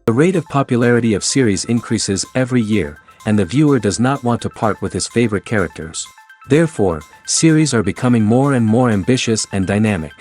The rate of popularity of series increases every year, and the viewer does not want to part with his favorite characters. Therefore, series are becoming more and more ambitious and dynamic.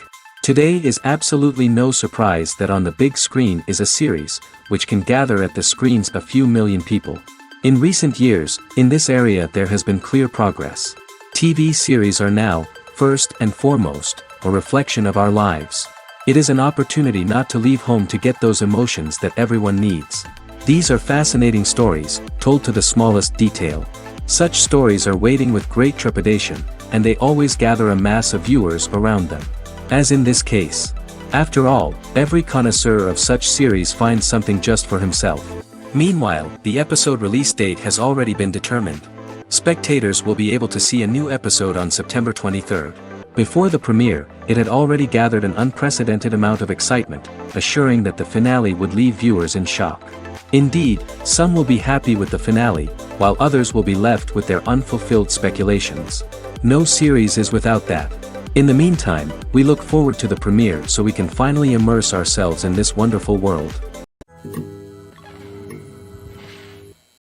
Today is absolutely no surprise that on the big screen is a series, which can gather at the screens a few million people. In recent years, in this area there has been clear progress. TV series are now, first and foremost, a reflection of our lives. It is an opportunity not to leave home to get those emotions that everyone needs. These are fascinating stories, told to the smallest detail. Such stories are waiting with great trepidation, and they always gather a mass of viewers around them. As in this case. After all, every connoisseur of such series finds something just for himself. Meanwhile, the episode release date has already been determined. Spectators will be able to see a new episode on September 23rd. Before the premiere, it had already gathered an unprecedented amount of excitement, assuring that the finale would leave viewers in shock. Indeed, some will be happy with the finale, while others will be left with their unfulfilled speculations. No series is without that. In the meantime, we look forward to the premiere so we can finally immerse ourselves in this wonderful world.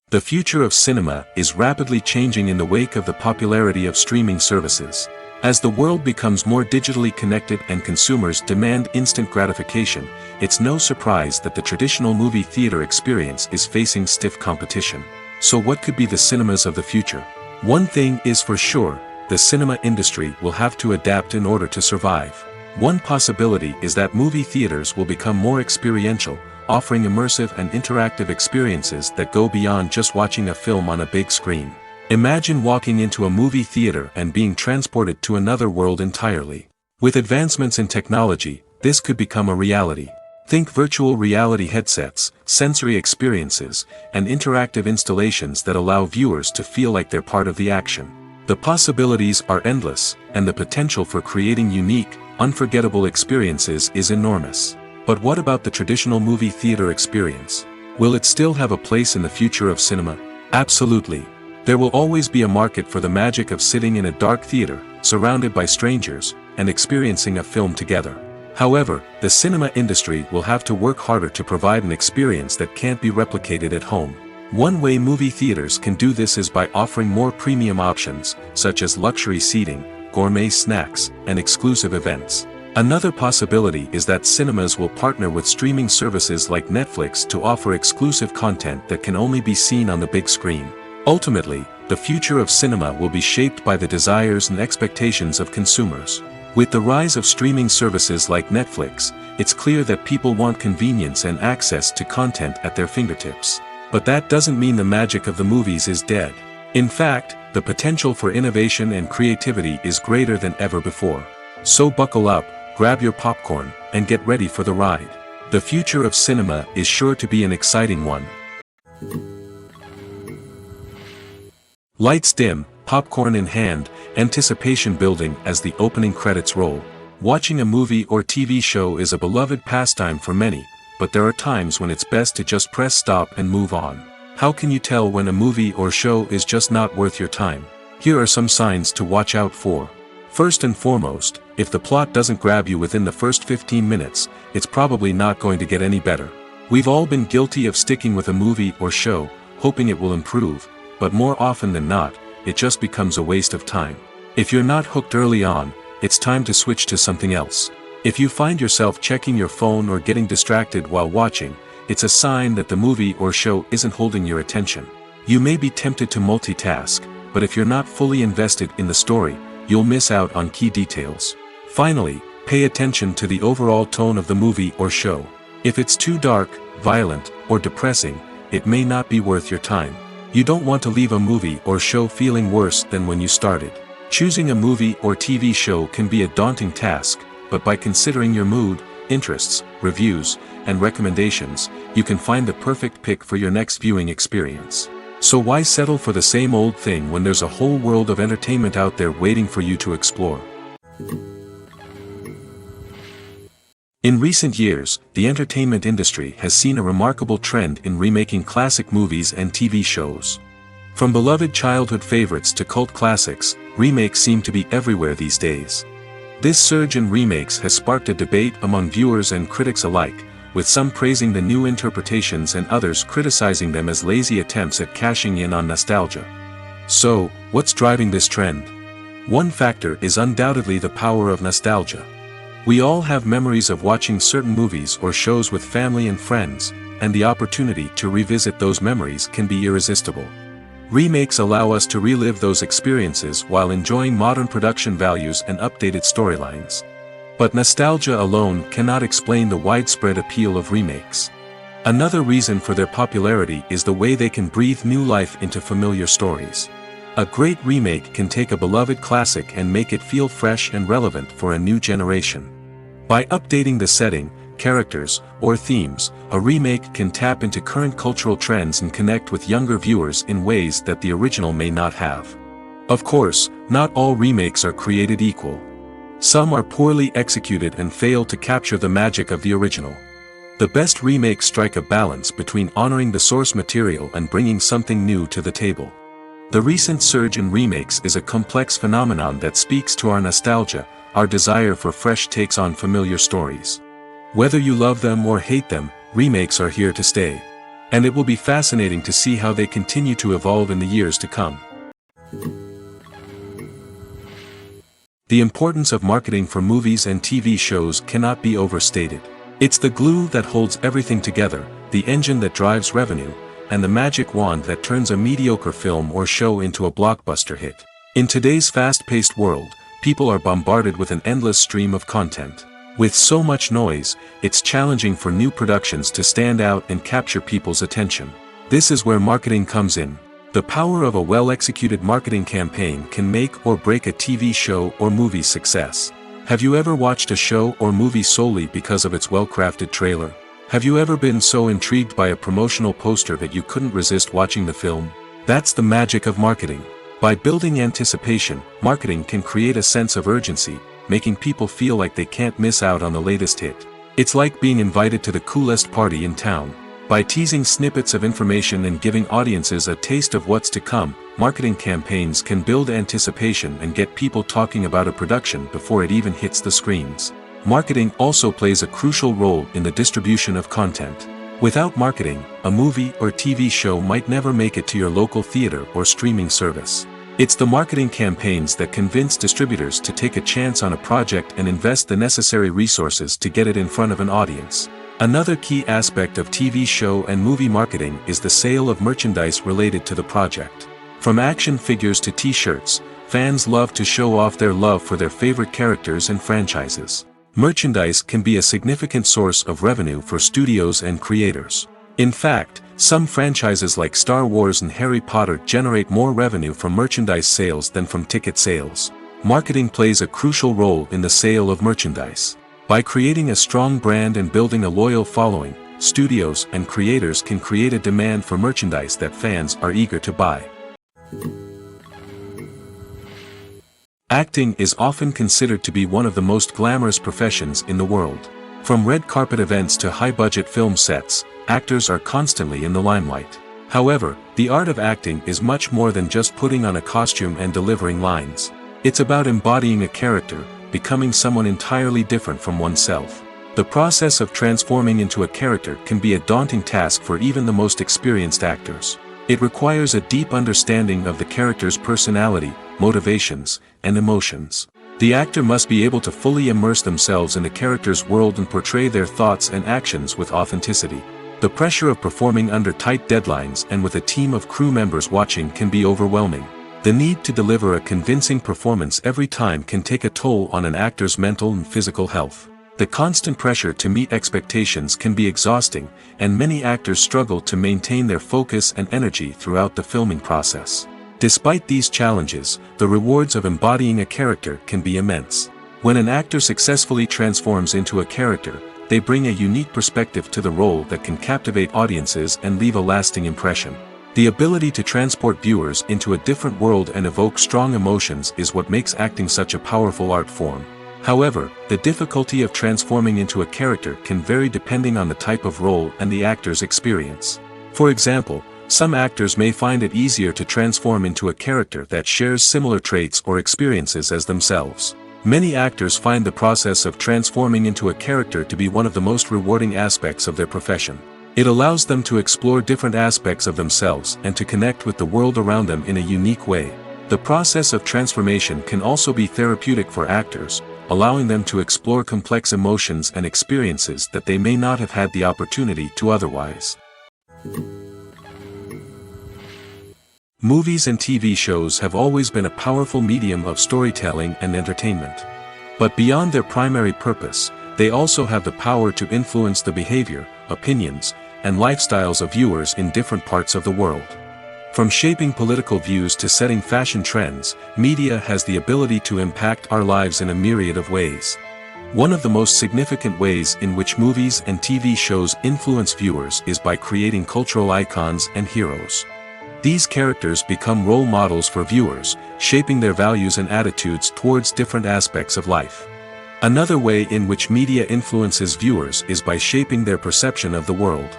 The future of cinema is rapidly changing in the wake of the popularity of streaming services. As the world becomes more digitally connected and consumers demand instant gratification, it's no surprise that the traditional movie theater experience is facing stiff competition. So what could be the cinemas of the future? One thing is for sure, the cinema industry will have to adapt in order to survive. One possibility is that movie theaters will become more experiential, offering immersive and interactive experiences that go beyond just watching a film on a big screen. Imagine walking into a movie theater and being transported to another world entirely. With advancements in technology, this could become a reality. Think virtual reality headsets, sensory experiences, and interactive installations that allow viewers to feel like they're part of the action. The possibilities are endless, and the potential for creating unique, unforgettable experiences is enormous. But what about the traditional movie theater experience? Will it still have a place in the future of cinema? Absolutely. There will always be a market for the magic of sitting in a dark theater, surrounded by strangers, and experiencing a film together. However, the cinema industry will have to work harder to provide an experience that can't be replicated at home. One way movie theaters can do this is by offering more premium options, such as luxury seating, gourmet snacks, and exclusive events. Another possibility is that cinemas will partner with streaming services like Netflix to offer exclusive content that can only be seen on the big screen. Ultimately, the future of cinema will be shaped by the desires and expectations of consumers. With the rise of streaming services like Netflix, it's clear that people want convenience and access to content at their fingertips. But that doesn't mean the magic of the movies is dead. In fact, the potential for innovation and creativity is greater than ever before. So buckle up, grab your popcorn, and get ready for the ride. The future of cinema is sure to be an exciting one. Lights dim, popcorn in hand, anticipation building as the opening credits roll. Watching a movie or TV show is a beloved pastime for many, but there are times when it's best to just press stop and move on. How can you tell when a movie or show is just not worth your time? Here are some signs to watch out for. First and foremost, if the plot doesn't grab you within the first 15 minutes, it's probably not going to get any better. We've all been guilty of sticking with a movie or show, hoping it will improve, but more often than not, it just becomes a waste of time. If you're not hooked early on, it's time to switch to something else. If you find yourself checking your phone or getting distracted while watching, it's a sign that the movie or show isn't holding your attention. You may be tempted to multitask, but if you're not fully invested in the story, you'll miss out on key details. Finally, pay attention to the overall tone of the movie or show. If it's too dark, violent, or depressing, it may not be worth your time. You don't want to leave a movie or show feeling worse than when you started. Choosing a movie or TV show can be a daunting task, but by considering your mood, interests, reviews, and recommendations, you can find the perfect pick for your next viewing experience. So why settle for the same old thing when there's a whole world of entertainment out there waiting for you to explore? In recent years, the entertainment industry has seen a remarkable trend in remaking classic movies and TV shows. From beloved childhood favorites to cult classics, remakes seem to be everywhere these days. This surge in remakes has sparked a debate among viewers and critics alike, with some praising the new interpretations and others criticizing them as lazy attempts at cashing in on nostalgia. So, what's driving this trend? One factor is undoubtedly the power of nostalgia. We all have memories of watching certain movies or shows with family and friends, and the opportunity to revisit those memories can be irresistible. Remakes allow us to relive those experiences while enjoying modern production values and updated storylines. But nostalgia alone cannot explain the widespread appeal of remakes. Another reason for their popularity is the way they can breathe new life into familiar stories. A great remake can take a beloved classic and make it feel fresh and relevant for a new generation. By updating the setting, characters, or themes, a remake can tap into current cultural trends and connect with younger viewers in ways that the original may not have. Of course, not all remakes are created equal. Some are poorly executed and fail to capture the magic of the original. The best remakes strike a balance between honoring the source material and bringing something new to the table. The recent surge in remakes is a complex phenomenon that speaks to our nostalgia, our desire for fresh takes on familiar stories. Whether you love them or hate them, remakes are here to stay. And it will be fascinating to see how they continue to evolve in the years to come. The importance of marketing for movies and TV shows cannot be overstated. It's the glue that holds everything together, the engine that drives revenue, and the magic wand that turns a mediocre film or show into a blockbuster hit. In today's fast-paced world, people are bombarded with an endless stream of content. With so much noise, it's challenging for new productions to stand out and capture people's attention. This is where marketing comes in. The power of a well-executed marketing campaign can make or break a TV show or movie's success. Have you ever watched a show or movie solely because of its well-crafted trailer? Have you ever been so intrigued by a promotional poster that you couldn't resist watching the film? That's the magic of marketing. By building anticipation, marketing can create a sense of urgency, making people feel like they can't miss out on the latest hit. It's like being invited to the coolest party in town. By teasing snippets of information and giving audiences a taste of what's to come, marketing campaigns can build anticipation and get people talking about a production before it even hits the screens. Marketing also plays a crucial role in the distribution of content. Without marketing, a movie or TV show might never make it to your local theater or streaming service. It's the marketing campaigns that convince distributors to take a chance on a project and invest the necessary resources to get it in front of an audience. Another key aspect of TV show and movie marketing is the sale of merchandise related to the project. From action figures to t-shirts, fans love to show off their love for their favorite characters and franchises. Merchandise can be a significant source of revenue for studios and creators. In fact, some franchises like Star Wars and Harry Potter generate more revenue from merchandise sales than from ticket sales. Marketing plays a crucial role in the sale of merchandise. By creating a strong brand and building a loyal following, studios and creators can create a demand for merchandise that fans are eager to buy. Acting is often considered to be one of the most glamorous professions in the world. From red carpet events to high-budget film sets, actors are constantly in the limelight. However, the art of acting is much more than just putting on a costume and delivering lines. It's about embodying a character, becoming someone entirely different from oneself. The process of transforming into a character can be a daunting task for even the most experienced actors. It requires a deep understanding of the character's personality, motivations, and emotions. The actor must be able to fully immerse themselves in the character's world and portray their thoughts and actions with authenticity. The pressure of performing under tight deadlines and with a team of crew members watching can be overwhelming. The need to deliver a convincing performance every time can take a toll on an actor's mental and physical health. The constant pressure to meet expectations can be exhausting, and many actors struggle to maintain their focus and energy throughout the filming process. Despite these challenges, the rewards of embodying a character can be immense. When an actor successfully transforms into a character, they bring a unique perspective to the role that can captivate audiences and leave a lasting impression. The ability to transport viewers into a different world and evoke strong emotions is what makes acting such a powerful art form. However, the difficulty of transforming into a character can vary depending on the type of role and the actor's experience. For example, some actors may find it easier to transform into a character that shares similar traits or experiences as themselves. Many actors find the process of transforming into a character to be one of the most rewarding aspects of their profession. It allows them to explore different aspects of themselves and to connect with the world around them in a unique way. The process of transformation can also be therapeutic for actors, allowing them to explore complex emotions and experiences that they may not have had the opportunity to otherwise. Movies and TV shows have always been a powerful medium of storytelling and entertainment. But beyond their primary purpose, they also have the power to influence the behavior, opinions, and lifestyles of viewers in different parts of the world. From shaping political views to setting fashion trends, media has the ability to impact our lives in a myriad of ways. One of the most significant ways in which movies and TV shows influence viewers is by creating cultural icons and heroes. These characters become role models for viewers, shaping their values and attitudes towards different aspects of life. Another way in which media influences viewers is by shaping their perception of the world.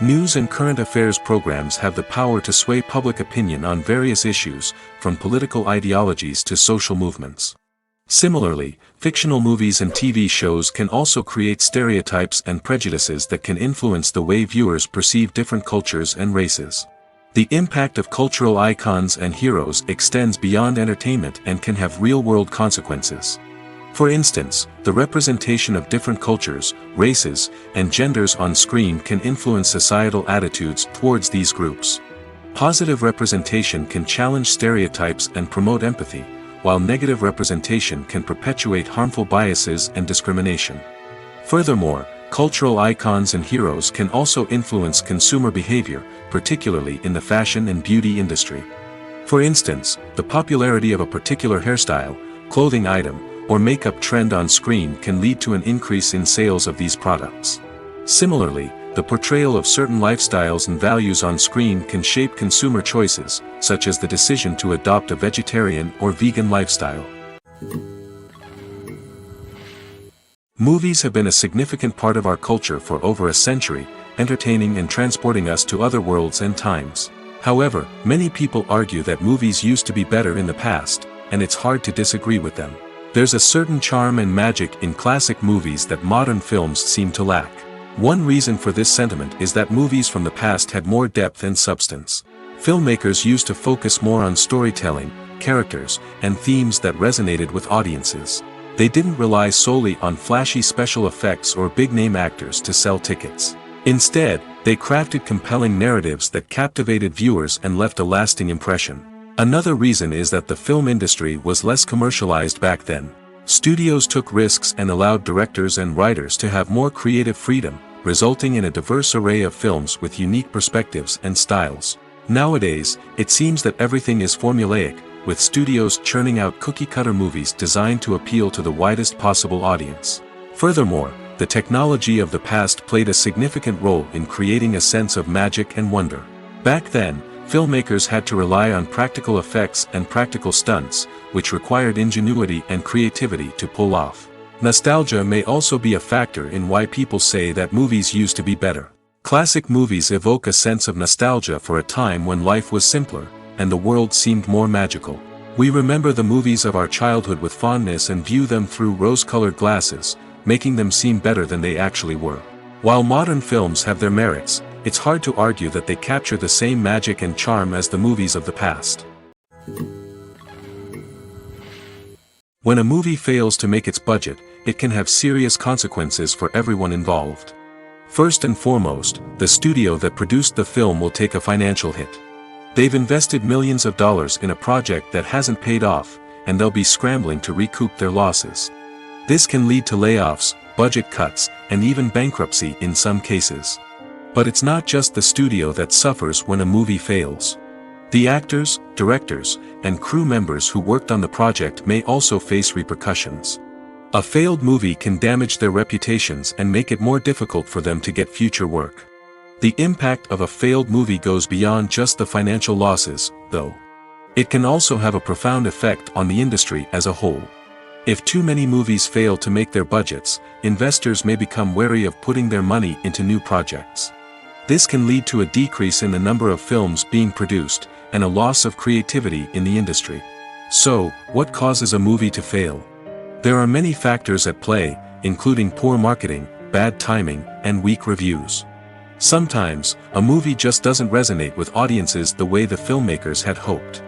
News and current affairs programs have the power to sway public opinion on various issues, from political ideologies to social movements. Similarly, fictional movies and TV shows can also create stereotypes and prejudices that can influence the way viewers perceive different cultures and races. The impact of cultural icons and heroes extends beyond entertainment and can have real-world consequences. For instance, the representation of different cultures, races, and genders on screen can influence societal attitudes towards these groups. Positive representation can challenge stereotypes and promote empathy, while negative representation can perpetuate harmful biases and discrimination. Furthermore, cultural icons and heroes can also influence consumer behavior, particularly in the fashion and beauty industry. For instance, the popularity of a particular hairstyle, clothing item, or makeup trend on screen can lead to an increase in sales of these products. Similarly, the portrayal of certain lifestyles and values on screen can shape consumer choices, such as the decision to adopt a vegetarian or vegan lifestyle. Movies have been a significant part of our culture for over a century, entertaining and transporting us to other worlds and times. However, many people argue that movies used to be better in the past, and it's hard to disagree with them. There's a certain charm and magic in classic movies that modern films seem to lack. One reason for this sentiment is that movies from the past had more depth and substance. Filmmakers used to focus more on storytelling, characters, and themes that resonated with audiences. They didn't rely solely on flashy special effects or big-name actors to sell tickets. Instead, they crafted compelling narratives that captivated viewers and left a lasting impression. Another reason is that the film industry was less commercialized back then. Studios took risks and allowed directors and writers to have more creative freedom, resulting in a diverse array of films with unique perspectives and styles. Nowadays, it seems that everything is formulaic, with studios churning out cookie-cutter movies designed to appeal to the widest possible audience. Furthermore, the technology of the past played a significant role in creating a sense of magic and wonder. Back then, filmmakers had to rely on practical effects and practical stunts, which required ingenuity and creativity to pull off. Nostalgia may also be a factor in why people say that movies used to be better. Classic movies evoke a sense of nostalgia for a time when life was simpler, and the world seemed more magical. We remember the movies of our childhood with fondness and view them through rose-colored glasses, making them seem better than they actually were. While modern films have their merits, it's hard to argue that they capture the same magic and charm as the movies of the past. When a movie fails to make its budget, it can have serious consequences for everyone involved. First and foremost, the studio that produced the film will take a financial hit. They've invested millions of dollars in a project that hasn't paid off, and they'll be scrambling to recoup their losses. This can lead to layoffs, budget cuts, and even bankruptcy in some cases. But it's not just the studio that suffers when a movie fails. The actors, directors, and crew members who worked on the project may also face repercussions. A failed movie can damage their reputations and make it more difficult for them to get future work. The impact of a failed movie goes beyond just the financial losses, though. It can also have a profound effect on the industry as a whole. If too many movies fail to make their budgets, investors may become wary of putting their money into new projects. This can lead to a decrease in the number of films being produced, and a loss of creativity in the industry. So, what causes a movie to fail? There are many factors at play, including poor marketing, bad timing, and weak reviews. Sometimes, a movie just doesn't resonate with audiences the way the filmmakers had hoped.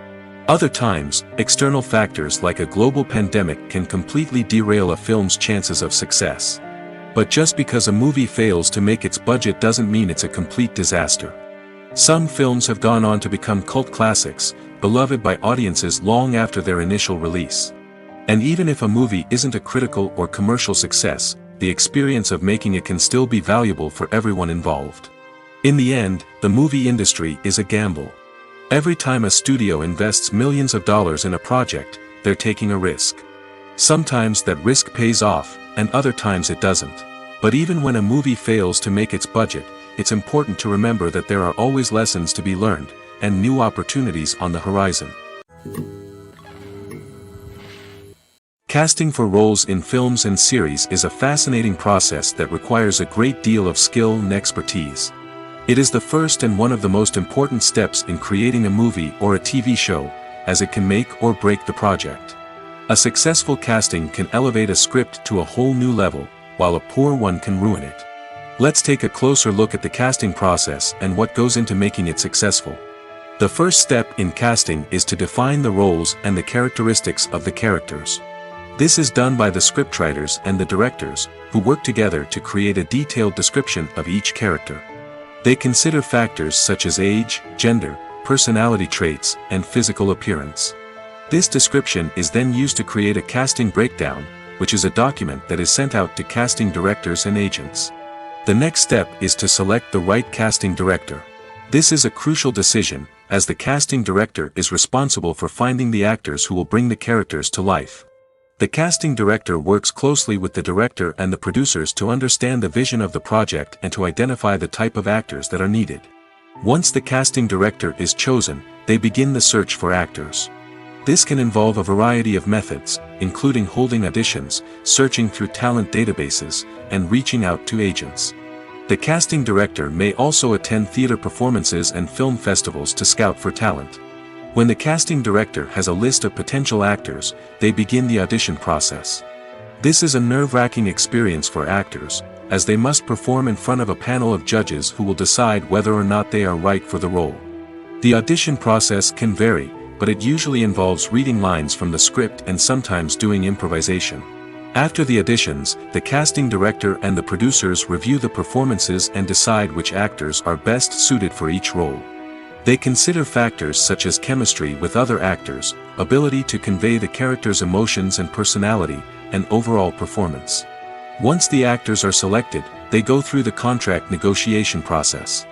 Other times, external factors like a global pandemic can completely derail a film's chances of success. But just because a movie fails to make its budget doesn't mean it's a complete disaster. Some films have gone on to become cult classics, beloved by audiences long after their initial release. And even if a movie isn't a critical or commercial success, the experience of making it can still be valuable for everyone involved. In the end, the movie industry is a gamble. Every time a studio invests millions of dollars in a project, they're taking a risk. Sometimes that risk pays off, and other times it doesn't. But even when a movie fails to make its budget, it's important to remember that there are always lessons to be learned, and new opportunities on the horizon. Casting for roles in films and series is a fascinating process that requires a great deal of skill and expertise. It is the first and one of the most important steps in creating a movie or a TV show, as it can make or break the project. A successful casting can elevate a script to a whole new level, while a poor one can ruin it. Let's take a closer look at the casting process and what goes into making it successful. The first step in casting is to define the roles and the characteristics of the characters. This is done by the scriptwriters and the directors, who work together to create a detailed description of each character. They consider factors such as age, gender, personality traits, and physical appearance. This description is then used to create a casting breakdown, which is a document that is sent out to casting directors and agents. The next step is to select the right casting director. This is a crucial decision, as the casting director is responsible for finding the actors who will bring the characters to life. The casting director works closely with the director and the producers to understand the vision of the project and to identify the type of actors that are needed. Once the casting director is chosen, they begin the search for actors. This can involve a variety of methods, including holding auditions, searching through talent databases, and reaching out to agents. The casting director may also attend theater performances and film festivals to scout for talent. When the casting director has a list of potential actors, they begin the audition process. This is a nerve-wracking experience for actors, as they must perform in front of a panel of judges who will decide whether or not they are right for the role. The audition process can vary, but it usually involves reading lines from the script and sometimes doing improvisation. After the auditions, the casting director and the producers review the performances and decide which actors are best suited for each role. They consider factors such as chemistry with other actors, ability to convey the character's emotions and personality, and overall performance. Once the actors are selected, they go through the contract negotiation process.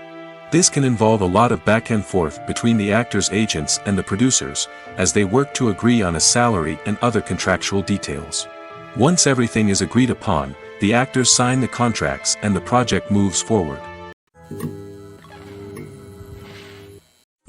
This can involve a lot of back and forth between the actors' agents and the producers, as they work to agree on a salary and other contractual details. Once everything is agreed upon, the actors sign the contracts and the project moves forward.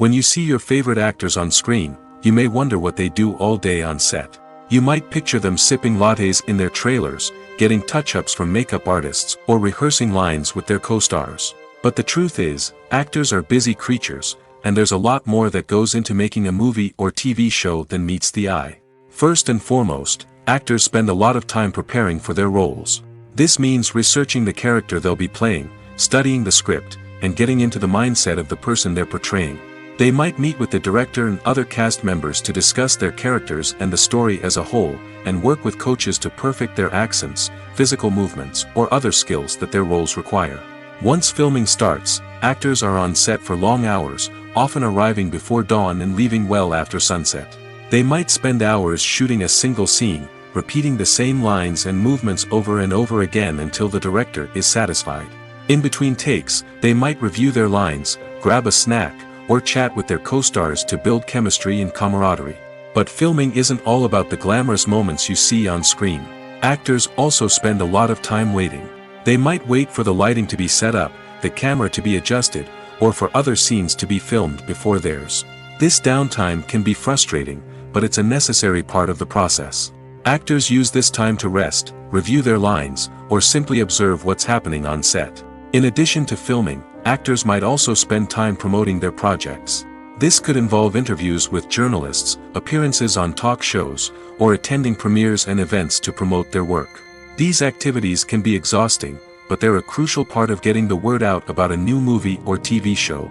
When you see your favorite actors on screen, you may wonder what they do all day on set. You might picture them sipping lattes in their trailers, getting touch-ups from makeup artists, or rehearsing lines with their co-stars. But the truth is, actors are busy creatures, and there's a lot more that goes into making a movie or TV show than meets the eye. First and foremost, actors spend a lot of time preparing for their roles. This means researching the character they'll be playing, studying the script, and getting into the mindset of the person they're portraying. They might meet with the director and other cast members to discuss their characters and the story as a whole, and work with coaches to perfect their accents, physical movements, or other skills that their roles require. Once filming starts, actors are on set for long hours, often arriving before dawn and leaving well after sunset. They might spend hours shooting a single scene, repeating the same lines and movements over and over again until the director is satisfied. In between takes, they might review their lines, grab a snack, or chat with their co-stars to build chemistry and camaraderie. But filming isn't all about the glamorous moments you see on screen. Actors also spend a lot of time waiting. They might wait for the lighting to be set up, the camera to be adjusted, or for other scenes to be filmed before theirs. This downtime can be frustrating, but it's a necessary part of the process. Actors use this time to rest, review their lines, or simply observe what's happening on set. In addition to filming, actors might also spend time promoting their projects. This could involve interviews with journalists, appearances on talk shows, or attending premieres and events to promote their work. These activities can be exhausting, but they're a crucial part of getting the word out about a new movie or TV show.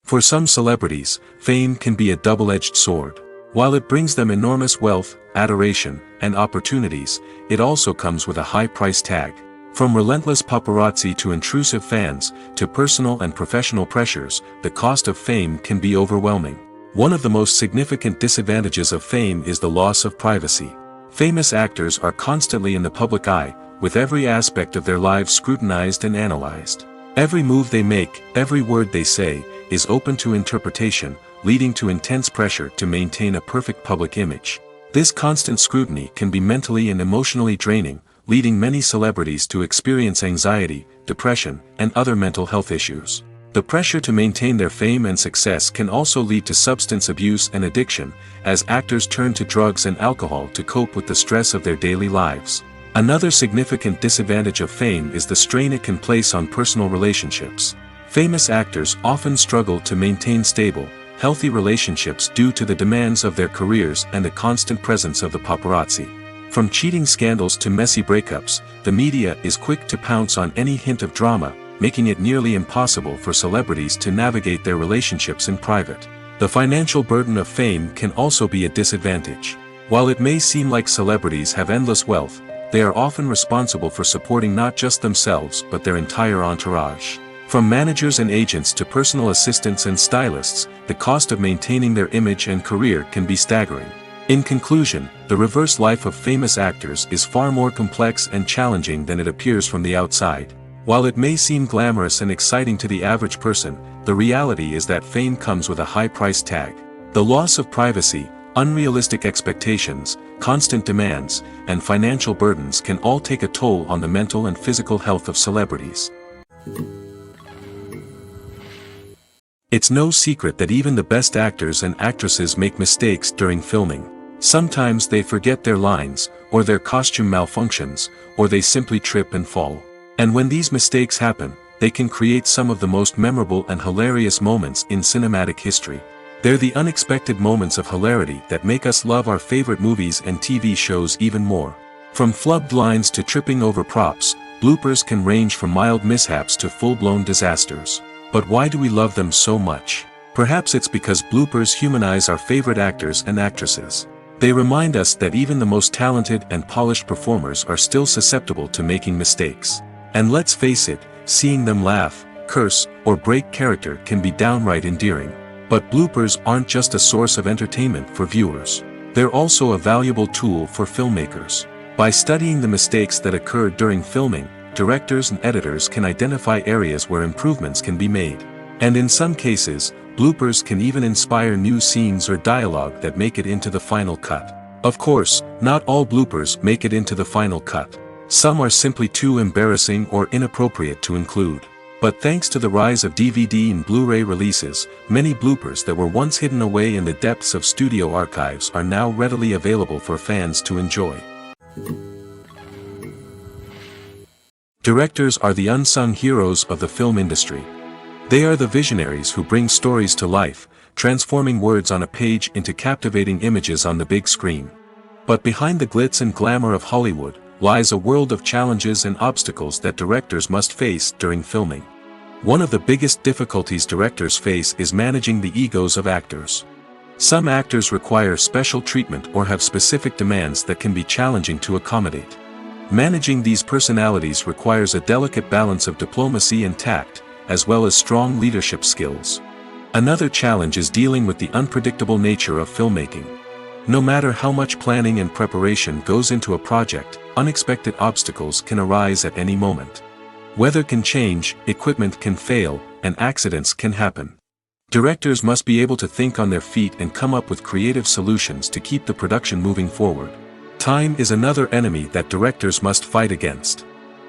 For some celebrities, fame can be a double-edged sword. While it brings them enormous wealth, adoration, and opportunities, it also comes with a high price tag. From relentless paparazzi to intrusive fans, to personal and professional pressures, the cost of fame can be overwhelming. One of the most significant disadvantages of fame is the loss of privacy. Famous actors are constantly in the public eye, with every aspect of their lives scrutinized and analyzed. Every move they make, every word they say, is open to interpretation, leading to intense pressure to maintain a perfect public image. This constant scrutiny can be mentally and emotionally draining, leading many celebrities to experience anxiety, depression, and other mental health issues. The pressure to maintain their fame and success can also lead to substance abuse and addiction, as actors turn to drugs and alcohol to cope with the stress of their daily lives. Another significant disadvantage of fame is the strain it can place on personal relationships. Famous actors often struggle to maintain stable, healthy relationships due to the demands of their careers and the constant presence of the paparazzi. From cheating scandals to messy breakups, the media is quick to pounce on any hint of drama, making it nearly impossible for celebrities to navigate their relationships in private. The financial burden of fame can also be a disadvantage. While it may seem like celebrities have endless wealth, they are often responsible for supporting not just themselves but their entire entourage. From managers and agents to personal assistants and stylists, the cost of maintaining their image and career can be staggering. In conclusion, the reverse life of famous actors is far more complex and challenging than it appears from the outside. While it may seem glamorous and exciting to the average person, the reality is that fame comes with a high price tag. The loss of privacy, unrealistic expectations, constant demands, and financial burdens can all take a toll on the mental and physical health of celebrities. It's no secret that even the best actors and actresses make mistakes during filming. Sometimes they forget their lines, or their costume malfunctions, or they simply trip and fall. And when these mistakes happen, they can create some of the most memorable and hilarious moments in cinematic history. They're the unexpected moments of hilarity that make us love our favorite movies and TV shows even more. From flubbed lines to tripping over props, bloopers can range from mild mishaps to full-blown disasters. But why do we love them so much? Perhaps it's because bloopers humanize our favorite actors and actresses. They remind us that even the most talented and polished performers are still susceptible to making mistakes. And let's face it, seeing them laugh, curse, or break character can be downright endearing. But bloopers aren't just a source of entertainment for viewers. They're also a valuable tool for filmmakers. By studying the mistakes that occurred during filming, directors and editors can identify areas where improvements can be made. And in some cases, bloopers can even inspire new scenes or dialogue that make it into the final cut. Of course, not all bloopers make it into the final cut. Some are simply too embarrassing or inappropriate to include. But thanks to the rise of DVD and Blu-ray releases, many bloopers that were once hidden away in the depths of studio archives are now readily available for fans to enjoy. Directors are the unsung heroes of the film industry. They are the visionaries who bring stories to life, transforming words on a page into captivating images on the big screen. But behind the glitz and glamour of Hollywood lies a world of challenges and obstacles that directors must face during filming. One of the biggest difficulties directors face is managing the egos of actors. Some actors require special treatment or have specific demands that can be challenging to accommodate. Managing these personalities requires a delicate balance of diplomacy and tact, as well as strong leadership skills. Another challenge is dealing with the unpredictable nature of filmmaking. No matter how much planning and preparation goes into a project, unexpected obstacles can arise at any moment. Weather can change, equipment can fail, and accidents can happen. Directors must be able to think on their feet and come up with creative solutions to keep the production moving forward. Time is another enemy that directors must fight against.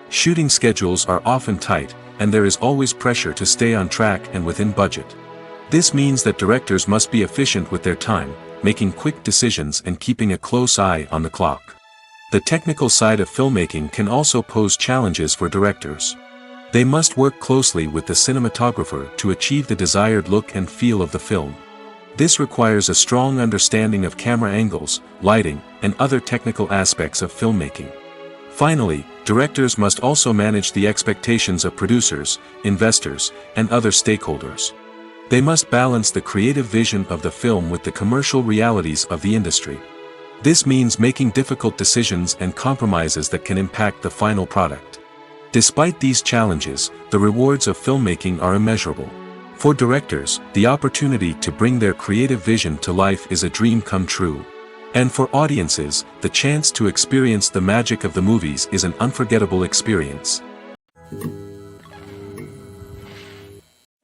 Shooting schedules are often tight, and there is always pressure to stay on track and within budget. This means that directors must be efficient with their time, making quick decisions and keeping a close eye on the clock. The technical side of filmmaking can also pose challenges for directors. They must work closely with the cinematographer to achieve the desired look and feel of the film. This requires a strong understanding of camera angles, lighting, and other technical aspects of filmmaking. Finally, directors must also manage the expectations of producers, investors, and other stakeholders. They must balance the creative vision of the film with the commercial realities of the industry. This means making difficult decisions and compromises that can impact the final product. Despite these challenges, the rewards of filmmaking are immeasurable. For directors, the opportunity to bring their creative vision to life is a dream come true. And for audiences, the chance to experience the magic of the movies is an unforgettable experience.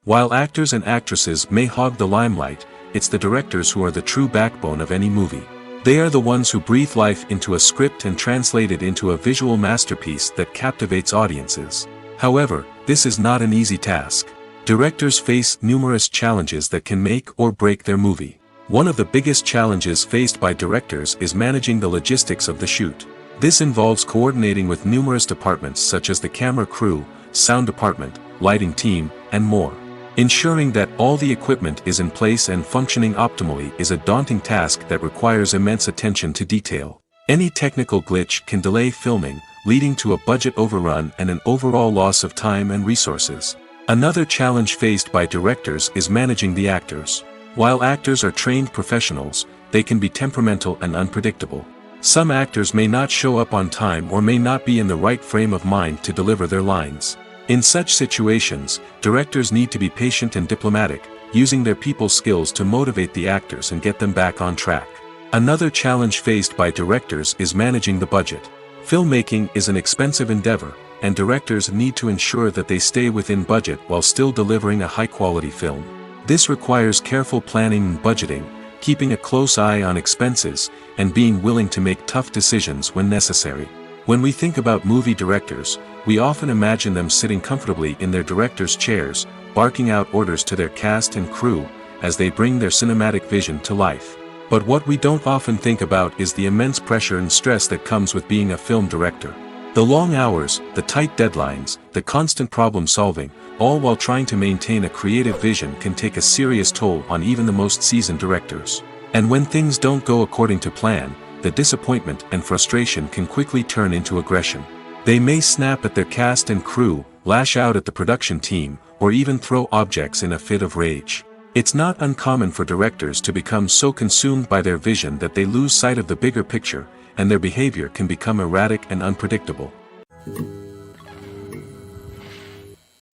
While actors and actresses may hog the limelight, it's the directors who are the true backbone of any movie. They are the ones who breathe life into a script and translate it into a visual masterpiece that captivates audiences. However, this is not an easy task. Directors face numerous challenges that can make or break their movie. One of the biggest challenges faced by directors is managing the logistics of the shoot. This involves coordinating with numerous departments such as the camera crew, sound department, lighting team, and more. Ensuring that all the equipment is in place and functioning optimally is a daunting task that requires immense attention to detail. Any technical glitch can delay filming, leading to a budget overrun and an overall loss of time and resources. Another challenge faced by directors is managing the actors. While actors are trained professionals, they can be temperamental and unpredictable. Some actors may not show up on time or may not be in the right frame of mind to deliver their lines. In such situations, directors need to be patient and diplomatic, using their people skills to motivate the actors and get them back on track. Another challenge faced by directors is managing the budget. Filmmaking is an expensive endeavor, and directors need to ensure that they stay within budget while still delivering a high-quality film. This requires careful planning and budgeting, keeping a close eye on expenses, and being willing to make tough decisions when necessary. When we think about movie directors, we often imagine them sitting comfortably in their director's chairs, barking out orders to their cast and crew, as they bring their cinematic vision to life. But what we don't often think about is the immense pressure and stress that comes with being a film director. The long hours, the tight deadlines, the constant problem solving, all while trying to maintain a creative vision can take a serious toll on even the most seasoned directors. And when things don't go according to plan, the disappointment and frustration can quickly turn into aggression. They may snap at their cast and crew, lash out at the production team, or even throw objects in a fit of rage. It's not uncommon for directors to become so consumed by their vision that they lose sight of the bigger picture, and their behavior can become erratic and unpredictable.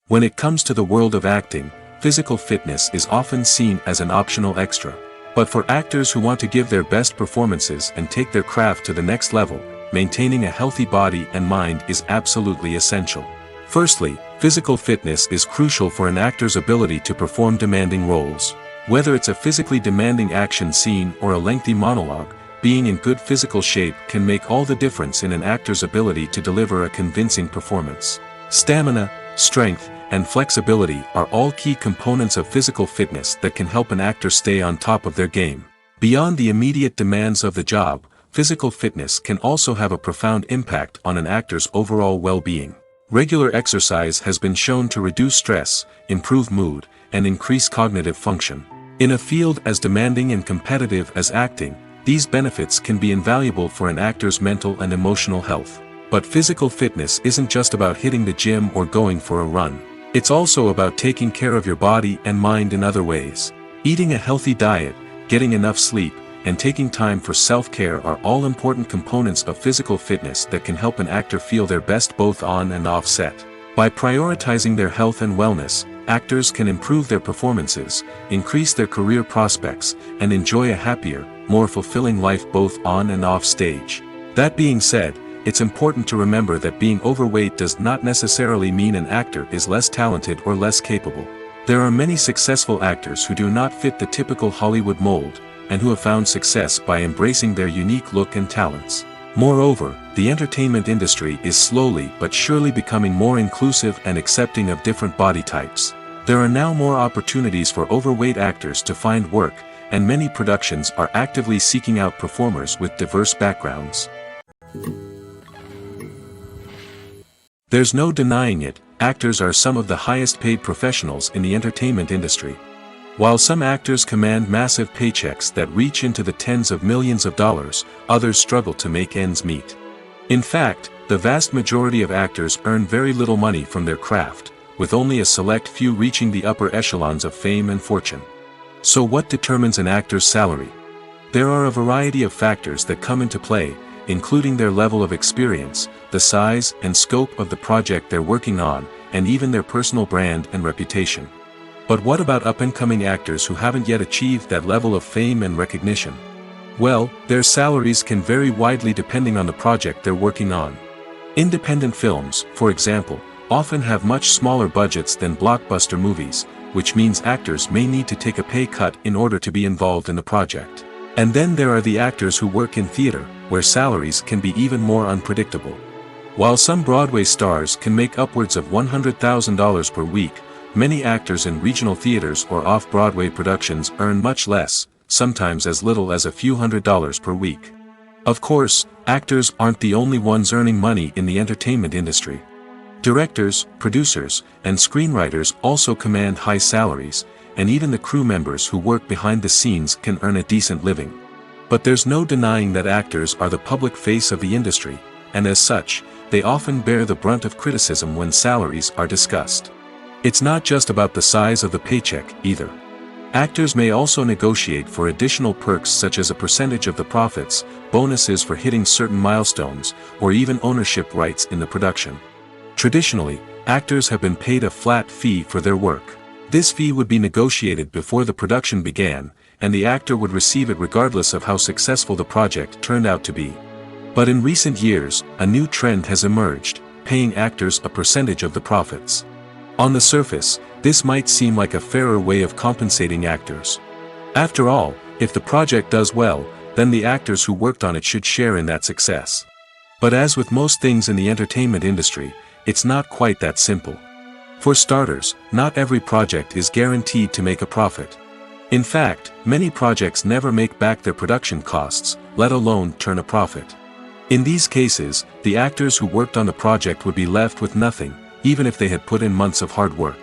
When it comes to the world of acting, physical fitness is often seen as an optional extra. But for actors who want to give their best performances and take their craft to the next level, maintaining a healthy body and mind is absolutely essential. Firstly, physical fitness is crucial for an actor's ability to perform demanding roles. Whether it's a physically demanding action scene or a lengthy monologue, being in good physical shape can make all the difference in an actor's ability to deliver a convincing performance. Stamina, strength, and flexibility are all key components of physical fitness that can help an actor stay on top of their game. Beyond the immediate demands of the job, physical fitness can also have a profound impact on an actor's overall well-being. Regular exercise has been shown to reduce stress, improve mood, and increase cognitive function. In a field as demanding and competitive as acting, these benefits can be invaluable for an actor's mental and emotional health. But physical fitness isn't just about hitting the gym or going for a run. It's also about taking care of your body and mind in other ways. Eating a healthy diet, getting enough sleep, and taking time for self-care are all important components of physical fitness that can help an actor feel their best both on and off set. By prioritizing their health and wellness, actors can improve their performances, increase their career prospects, and enjoy a happier, more fulfilling life both on and off stage. That being said, it's important to remember that being overweight does not necessarily mean an actor is less talented or less capable. There are many successful actors who do not fit the typical Hollywood mold, and who have found success by embracing their unique look and talents. Moreover, the entertainment industry is slowly but surely becoming more inclusive and accepting of different body types. There are now more opportunities for overweight actors to find work, and many productions are actively seeking out performers with diverse backgrounds. There's no denying it, actors are some of the highest paid professionals in the entertainment industry. While some actors command massive paychecks that reach into the tens of millions of dollars, others struggle to make ends meet. In fact, the vast majority of actors earn very little money from their craft, with only a select few reaching the upper echelons of fame and fortune. So what determines an actor's salary? There are a variety of factors that come into play, including their level of experience, the size and scope of the project they're working on, and even their personal brand and reputation. But what about up-and-coming actors who haven't yet achieved that level of fame and recognition? Well, their salaries can vary widely depending on the project they're working on. Independent films, for example, often have much smaller budgets than blockbuster movies, which means actors may need to take a pay cut in order to be involved in the project. And then there are the actors who work in theater, where salaries can be even more unpredictable. While some Broadway stars can make upwards of $100,000 per week, many actors in regional theaters or off-Broadway productions earn much less, sometimes as little as a few $100s per week. Of course, actors aren't the only ones earning money in the entertainment industry. Directors, producers, and screenwriters also command high salaries, and even the crew members who work behind the scenes can earn a decent living. But there's no denying that actors are the public face of the industry, and as such, they often bear the brunt of criticism when salaries are discussed. It's not just about the size of the paycheck, either. Actors may also negotiate for additional perks such as a percentage of the profits, bonuses for hitting certain milestones, or even ownership rights in the production. Traditionally, actors have been paid a flat fee for their work. This fee would be negotiated before the production began, and the actor would receive it regardless of how successful the project turned out to be. But in recent years, a new trend has emerged, paying actors a percentage of the profits. On the surface, this might seem like a fairer way of compensating actors. After all, if the project does well, then the actors who worked on it should share in that success. But as with most things in the entertainment industry, it's not quite that simple. For starters, not every project is guaranteed to make a profit. In fact, many projects never make back their production costs, let alone turn a profit. In these cases, the actors who worked on the project would be left with nothing, even if they had put in months of hard work.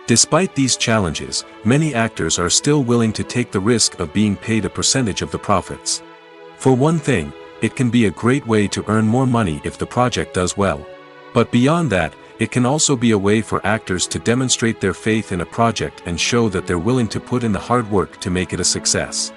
Despite these challenges, many actors are still willing to take the risk of being paid a percentage of the profits. For one thing, it can be a great way to earn more money if the project does well. But beyond that, it can also be a way for actors to demonstrate their faith in a project and show that they're willing to put in the hard work to make it a success.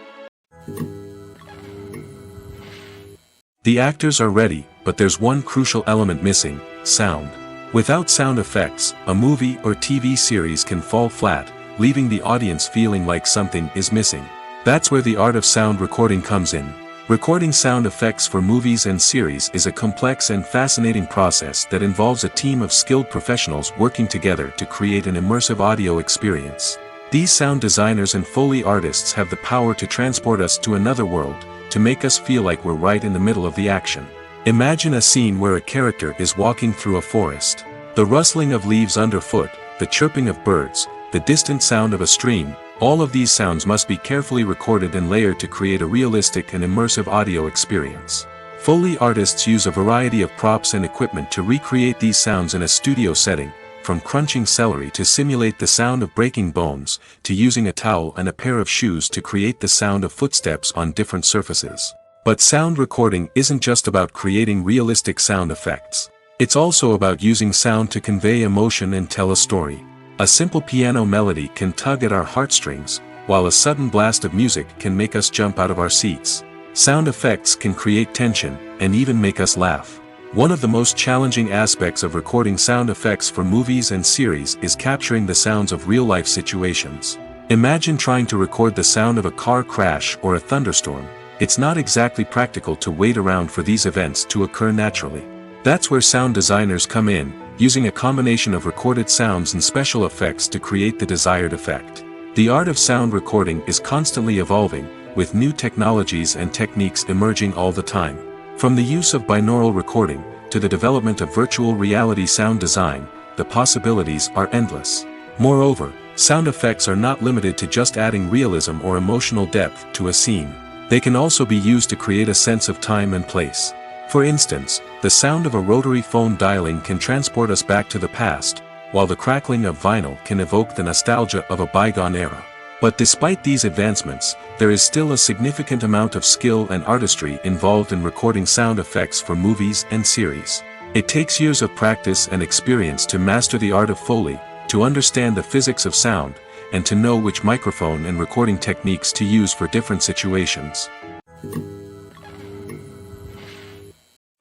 The actors are ready, but there's one crucial element missing: sound. Without sound effects, a movie or TV series can fall flat, leaving the audience feeling like something is missing. That's where the art of sound recording comes in. Recording sound effects for movies and series is a complex and fascinating process that involves a team of skilled professionals working together to create an immersive audio experience. These sound designers and Foley artists have the power to transport us to another world, to make us feel like we're right in the middle of the action. Imagine a scene where a character is walking through a forest. The rustling of leaves underfoot, the chirping of birds, the distant sound of a stream, all of these sounds must be carefully recorded and layered to create a realistic and immersive audio experience. Foley artists use a variety of props and equipment to recreate these sounds in a studio setting, from crunching celery to simulate the sound of breaking bones, to using a towel and a pair of shoes to create the sound of footsteps on different surfaces. But sound recording isn't just about creating realistic sound effects. It's also about using sound to convey emotion and tell a story. A simple piano melody can tug at our heartstrings, while a sudden blast of music can make us jump out of our seats. Sound effects can create tension, and even make us laugh. One of the most challenging aspects of recording sound effects for movies and series is capturing the sounds of real-life situations. Imagine trying to record the sound of a car crash or a thunderstorm. It's not exactly practical to wait around for these events to occur naturally. That's where sound designers come in, using a combination of recorded sounds and special effects to create the desired effect. The art of sound recording is constantly evolving, with new technologies and techniques emerging all the time. From the use of binaural recording, to the development of virtual reality sound design, the possibilities are endless. Moreover, sound effects are not limited to just adding realism or emotional depth to a scene. They can also be used to create a sense of time and place. For instance, the sound of a rotary phone dialing can transport us back to the past, while the crackling of vinyl can evoke the nostalgia of a bygone era. But despite these advancements, there is still a significant amount of skill and artistry involved in recording sound effects for movies and series. It takes years of practice and experience to master the art of Foley, to understand the physics of sound, and to know which microphone and recording techniques to use for different situations.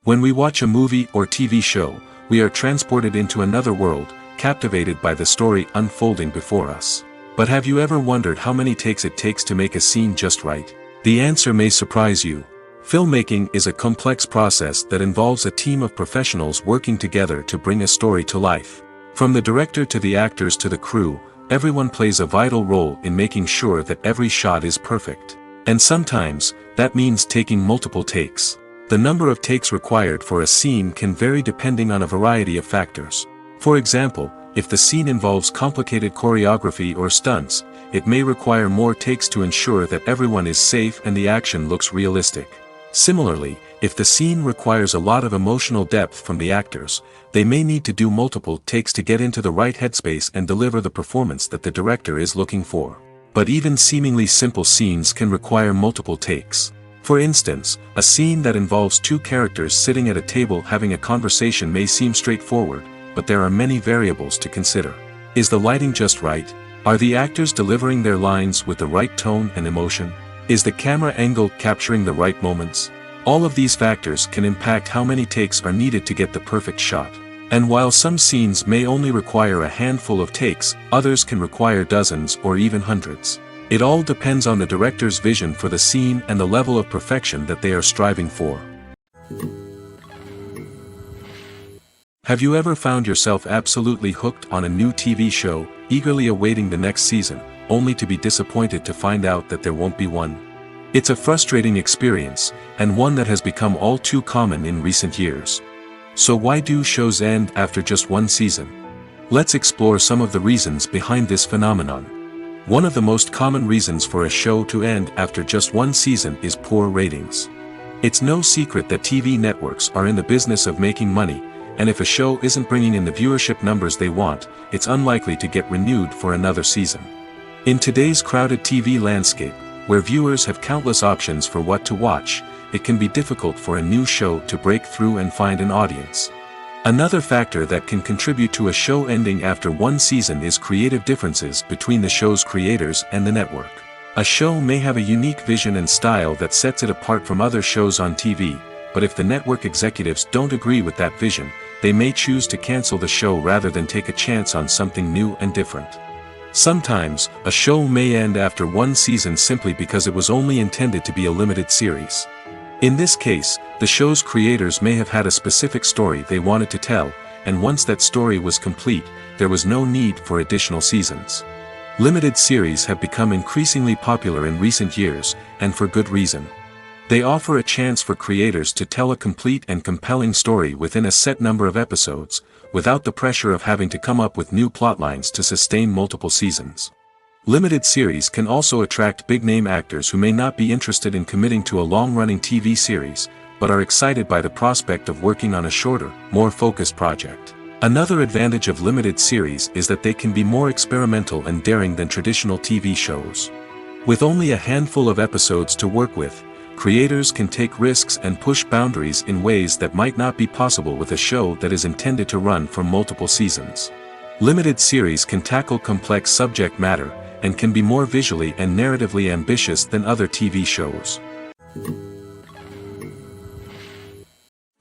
When we watch a movie or TV show, we are transported into another world, captivated by the story unfolding before us. But have you ever wondered how many takes it takes to make a scene just right? The answer may surprise you. Filmmaking is a complex process that involves a team of professionals working together to bring a story to life. From the director to the actors to the crew, everyone plays a vital role in making sure that every shot is perfect. And sometimes, that means taking multiple takes. The number of takes required for a scene can vary depending on a variety of factors. For example, if the scene involves complicated choreography or stunts, it may require more takes to ensure that everyone is safe and the action looks realistic. Similarly, if the scene requires a lot of emotional depth from the actors, they may need to do multiple takes to get into the right headspace and deliver the performance that the director is looking for. But even seemingly simple scenes can require multiple takes. For instance, a scene that involves two characters sitting at a table having a conversation may seem straightforward, but there are many variables to consider. Is the lighting just right? Are the actors delivering their lines with the right tone and emotion? Is the camera angle capturing the right moments? All of these factors can impact how many takes are needed to get the perfect shot. And while some scenes may only require a handful of takes, others can require dozens or even hundreds. It all depends on the director's vision for the scene and the level of perfection that they are striving for. Have you ever found yourself absolutely hooked on a new TV show, eagerly awaiting the next season, only to be disappointed to find out that there won't be one? It's a frustrating experience, and one that has become all too common in recent years. So why do shows end after just one season? Let's explore some of the reasons behind this phenomenon. One of the most common reasons for a show to end after just one season is poor ratings. It's no secret that TV networks are in the business of making money, and if a show isn't bringing in the viewership numbers they want, it's unlikely to get renewed for another season. In today's crowded TV landscape, where viewers have countless options for what to watch, it can be difficult for a new show to break through and find an audience. Another factor that can contribute to a show ending after one season is creative differences between the show's creators and the network. A show may have a unique vision and style that sets it apart from other shows on TV, but if the network executives don't agree with that vision, they may choose to cancel the show rather than take a chance on something new and different. Sometimes, a show may end after one season simply because it was only intended to be a limited series. In this case, the show's creators may have had a specific story they wanted to tell, and once that story was complete, there was no need for additional seasons. Limited series have become increasingly popular in recent years, and for good reason. They offer a chance for creators to tell a complete and compelling story within a set number of episodes, without the pressure of having to come up with new plotlines to sustain multiple seasons. Limited series can also attract big-name actors who may not be interested in committing to a long-running TV series, but are excited by the prospect of working on a shorter, more focused project. Another advantage of limited series is that they can be more experimental and daring than traditional TV shows. With only a handful of episodes to work with, creators can take risks and push boundaries in ways that might not be possible with a show that is intended to run for multiple seasons. Limited series can tackle complex subject matter, and can be more visually and narratively ambitious than other TV shows.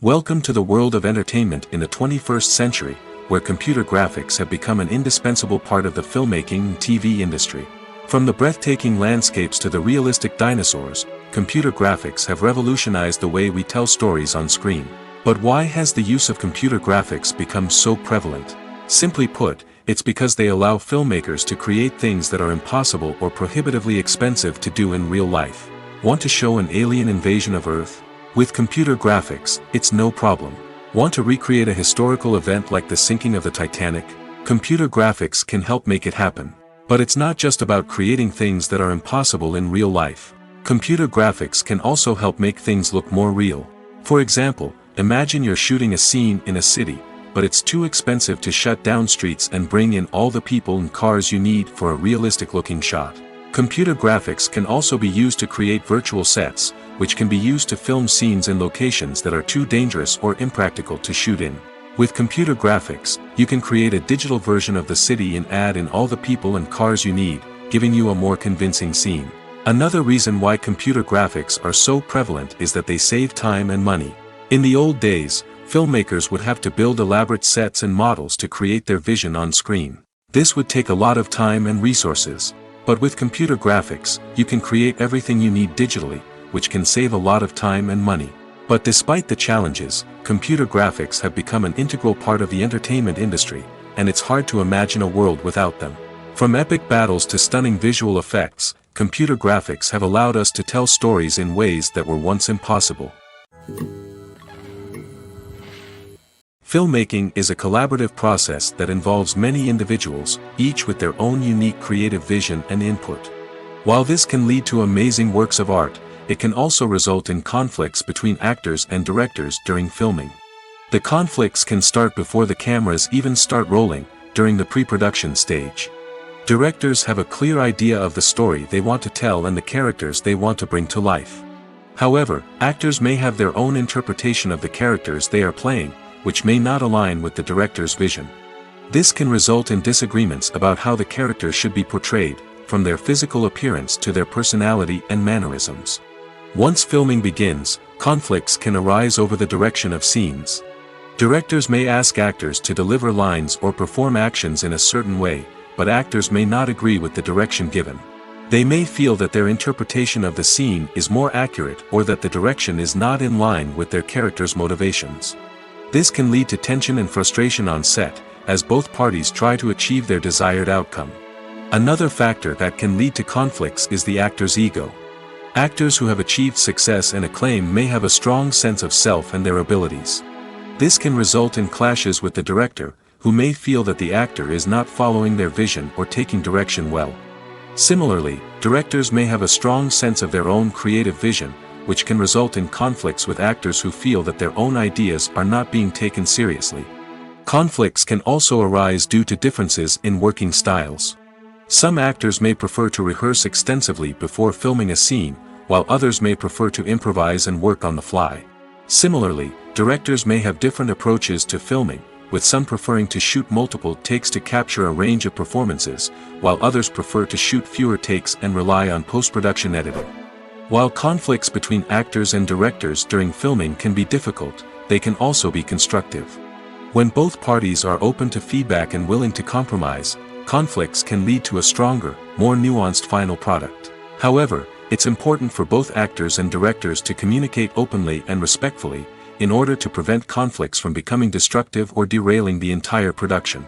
Welcome to the world of entertainment in the 21st century, where computer graphics have become an indispensable part of the filmmaking and TV industry. From the breathtaking landscapes to the realistic dinosaurs, computer graphics have revolutionized the way we tell stories on screen. But why has the use of computer graphics become so prevalent? Simply put, it's because they allow filmmakers to create things that are impossible or prohibitively expensive to do in real life. Want to show an alien invasion of Earth? With computer graphics, it's no problem. Want to recreate a historical event like the sinking of the Titanic? Computer graphics can help make it happen. But it's not just about creating things that are impossible in real life. Computer graphics can also help make things look more real. For example, imagine you're shooting a scene in a city, but it's too expensive to shut down streets and bring in all the people and cars you need for a realistic-looking shot. Computer graphics can also be used to create virtual sets, which can be used to film scenes in locations that are too dangerous or impractical to shoot in. With computer graphics, you can create a digital version of the city and add in all the people and cars you need, giving you a more convincing scene. Another reason why computer graphics are so prevalent is that they save time and money. In the old days, filmmakers would have to build elaborate sets and models to create their vision on screen. This would take a lot of time and resources. But with computer graphics, you can create everything you need digitally, which can save a lot of time and money. But despite the challenges, computer graphics have become an integral part of the entertainment industry, and it's hard to imagine a world without them. From epic battles to stunning visual effects, computer graphics have allowed us to tell stories in ways that were once impossible. Filmmaking is a collaborative process that involves many individuals, each with their own unique creative vision and input. While this can lead to amazing works of art, it can also result in conflicts between actors and directors during filming. The conflicts can start before the cameras even start rolling, during the pre-production stage. Directors have a clear idea of the story they want to tell and the characters they want to bring to life. However, actors may have their own interpretation of the characters they are playing, which may not align with the director's vision. This can result in disagreements about how the characters should be portrayed, from their physical appearance to their personality and mannerisms. Once filming begins, conflicts can arise over the direction of scenes. Directors may ask actors to deliver lines or perform actions in a certain way, but actors may not agree with the direction given. They may feel that their interpretation of the scene is more accurate or that the direction is not in line with their character's motivations. This can lead to tension and frustration on set, as both parties try to achieve their desired outcome. Another factor that can lead to conflicts is the actor's ego. Actors who have achieved success and acclaim may have a strong sense of self and their abilities. This can result in clashes with the director, who may feel that the actor is not following their vision or taking direction well. Similarly, directors may have a strong sense of their own creative vision, which can result in conflicts with actors who feel that their own ideas are not being taken seriously. Conflicts can also arise due to differences in working styles. Some actors may prefer to rehearse extensively before filming a scene, while others may prefer to improvise and work on the fly. Similarly, directors may have different approaches to filming, with some preferring to shoot multiple takes to capture a range of performances, while others prefer to shoot fewer takes and rely on post-production editing. While conflicts between actors and directors during filming can be difficult, they can also be constructive. When both parties are open to feedback and willing to compromise, conflicts can lead to a stronger, more nuanced final product. However, it's important for both actors and directors to communicate openly and respectfully, in order to prevent conflicts from becoming destructive or derailing the entire production.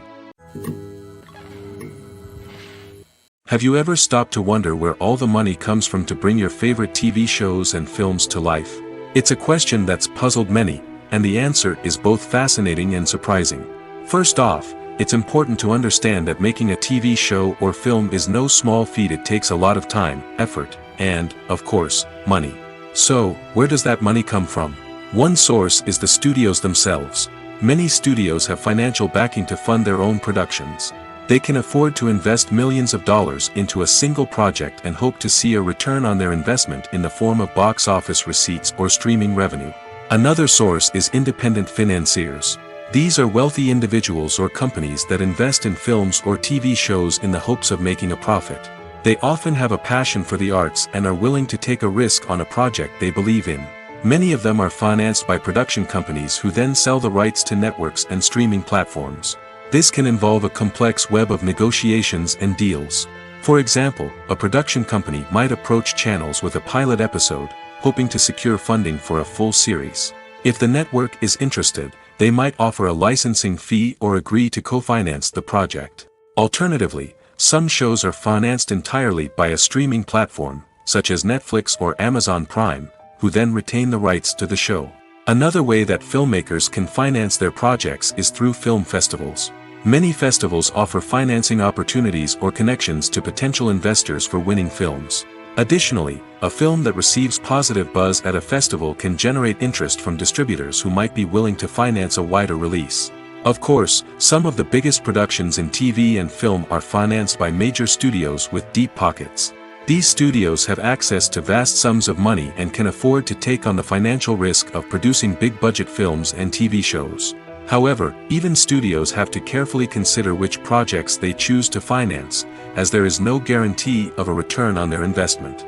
Have you ever stopped to wonder where all the money comes from to bring your favorite TV shows and films to life? It's a question that's puzzled many, and the answer is both fascinating and surprising. First off, it's important to understand that making a TV show or film is no small feat. It takes a lot of time, effort, and, of course, money. So, where does that money come from? One source is the studios themselves. Many studios have financial backing to fund their own productions. They can afford to invest millions of dollars into a single project and hope to see a return on their investment in the form of box office receipts or streaming revenue. Another source is independent financiers. These are wealthy individuals or companies that invest in films or TV shows in the hopes of making a profit. They often have a passion for the arts and are willing to take a risk on a project they believe in. Many of them are financed by production companies who then sell the rights to networks and streaming platforms. This can involve a complex web of negotiations and deals. For example, a production company might approach channels with a pilot episode, hoping to secure funding for a full series. If the network is interested, they might offer a licensing fee or agree to co-finance the project. Alternatively, some shows are financed entirely by a streaming platform, such as Netflix or Amazon Prime, who then retain the rights to the show. Another way that filmmakers can finance their projects is through film festivals. Many festivals offer financing opportunities or connections to potential investors for winning films. Additionally, a film that receives positive buzz at a festival can generate interest from distributors who might be willing to finance a wider release. Of course, some of the biggest productions in TV and film are financed by major studios with deep pockets. These studios have access to vast sums of money and can afford to take on the financial risk of producing big-budget films and TV shows. However, even studios have to carefully consider which projects they choose to finance, as there is no guarantee of a return on their investment.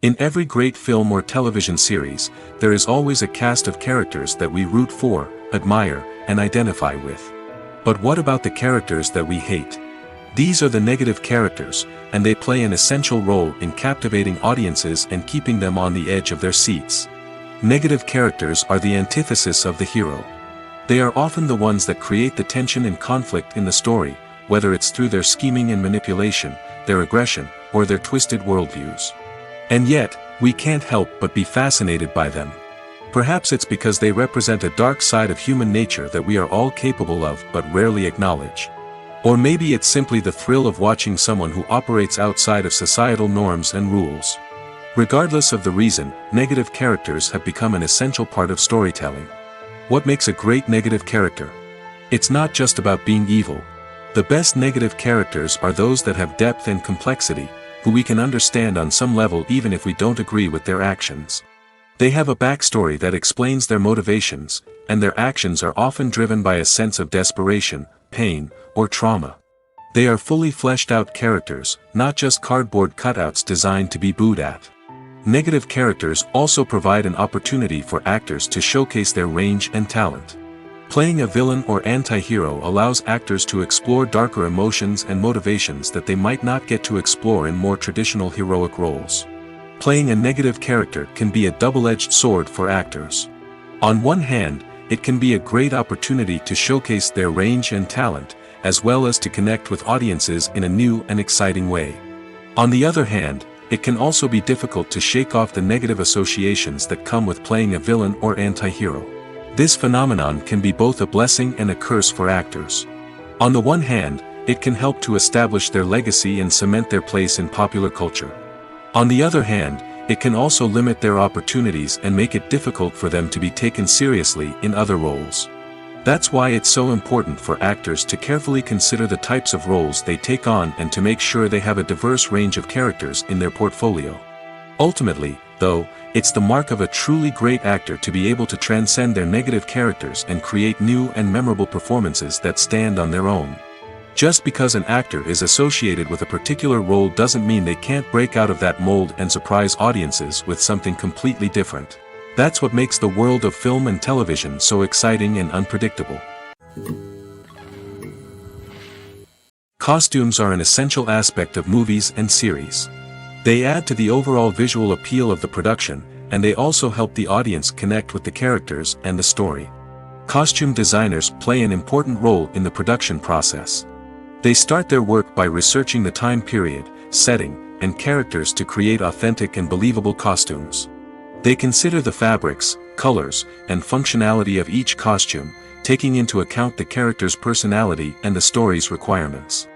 In every great film or television series, there is always a cast of characters that we root for, admire, and identify with. But what about the characters that we hate? These are the negative characters, and they play an essential role in captivating audiences and keeping them on the edge of their seats. Negative characters are the antithesis of the hero. They are often the ones that create the tension and conflict in the story, whether it's through their scheming and manipulation, their aggression, or their twisted worldviews. And yet, we can't help but be fascinated by them. Perhaps it's because they represent a dark side of human nature that we are all capable of but rarely acknowledge. Or maybe it's simply the thrill of watching someone who operates outside of societal norms and rules. Regardless of the reason, negative characters have become an essential part of storytelling. What makes a great negative character? It's not just about being evil. The best negative characters are those that have depth and complexity, who we can understand on some level even if we don't agree with their actions. They have a backstory that explains their motivations, and their actions are often driven by a sense of desperation, pain, or trauma. They are fully fleshed out characters, not just cardboard cutouts designed to be booed at. Negative characters also provide an opportunity for actors to showcase their range and talent. Playing a villain or anti-hero allows actors to explore darker emotions and motivations that they might not get to explore in more traditional heroic roles. Playing a negative character can be a double-edged sword for actors. On one hand, it can be a great opportunity to showcase their range and talent, as well as to connect with audiences in a new and exciting way. On the other hand, it can also be difficult to shake off the negative associations that come with playing a villain or anti-hero. This phenomenon can be both a blessing and a curse for actors. On the one hand, it can help to establish their legacy and cement their place in popular culture. On the other hand, it can also limit their opportunities and make it difficult for them to be taken seriously in other roles. That's why it's so important for actors to carefully consider the types of roles they take on and to make sure they have a diverse range of characters in their portfolio. Ultimately, though, it's the mark of a truly great actor to be able to transcend their negative characters and create new and memorable performances that stand on their own. Just because an actor is associated with a particular role doesn't mean they can't break out of that mold and surprise audiences with something completely different. That's what makes the world of film and television so exciting and unpredictable. Costumes are an essential aspect of movies and series. They add to the overall visual appeal of the production, and they also help the audience connect with the characters and the story. Costume designers play an important role in the production process. They start their work by researching the time period, setting, and characters to create authentic and believable costumes. They consider the fabrics, colors, and functionality of each costume, taking into account the character's personality and the story's requirements.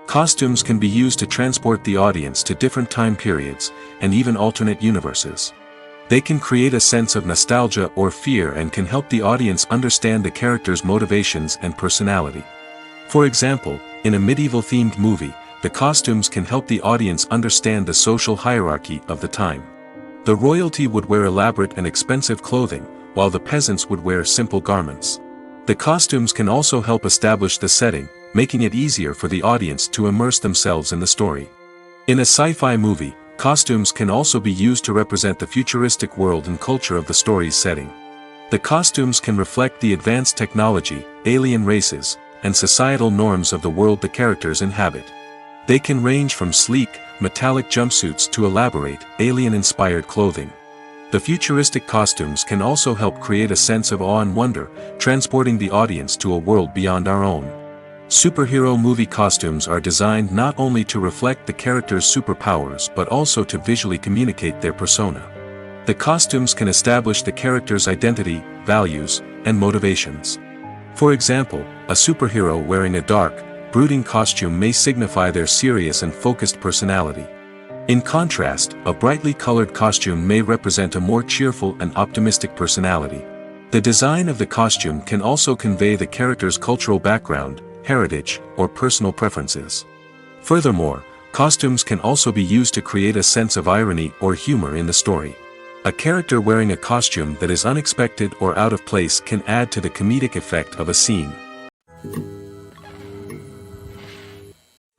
Costumes can be used to transport the audience to different time periods, and even alternate universes. They can create a sense of nostalgia or fear and can help the audience understand the character's motivations and personality. For example, in a medieval-themed movie, the costumes can help the audience understand the social hierarchy of the time. The royalty would wear elaborate and expensive clothing, while the peasants would wear simple garments. The costumes can also help establish the setting, making it easier for the audience to immerse themselves in the story. In a sci-fi movie, costumes can also be used to represent the futuristic world and culture of the story's setting. The costumes can reflect the advanced technology, alien races, and societal norms of the world the characters inhabit. They can range from sleek, metallic jumpsuits to elaborate, alien-inspired clothing. The futuristic costumes can also help create a sense of awe and wonder, transporting the audience to a world beyond our own. Superhero movie costumes are designed not only to reflect the character's superpowers but also to visually communicate their persona. The costumes can establish the character's identity, values, and motivations. For example, a superhero wearing a dark, brooding costume may signify their serious and focused personality. In contrast, a brightly colored costume may represent a more cheerful and optimistic personality. The design of the costume can also convey the character's cultural background, heritage, or personal preferences. Furthermore, costumes can also be used to create a sense of irony or humor in the story. A character wearing a costume that is unexpected or out of place can add to the comedic effect of a scene.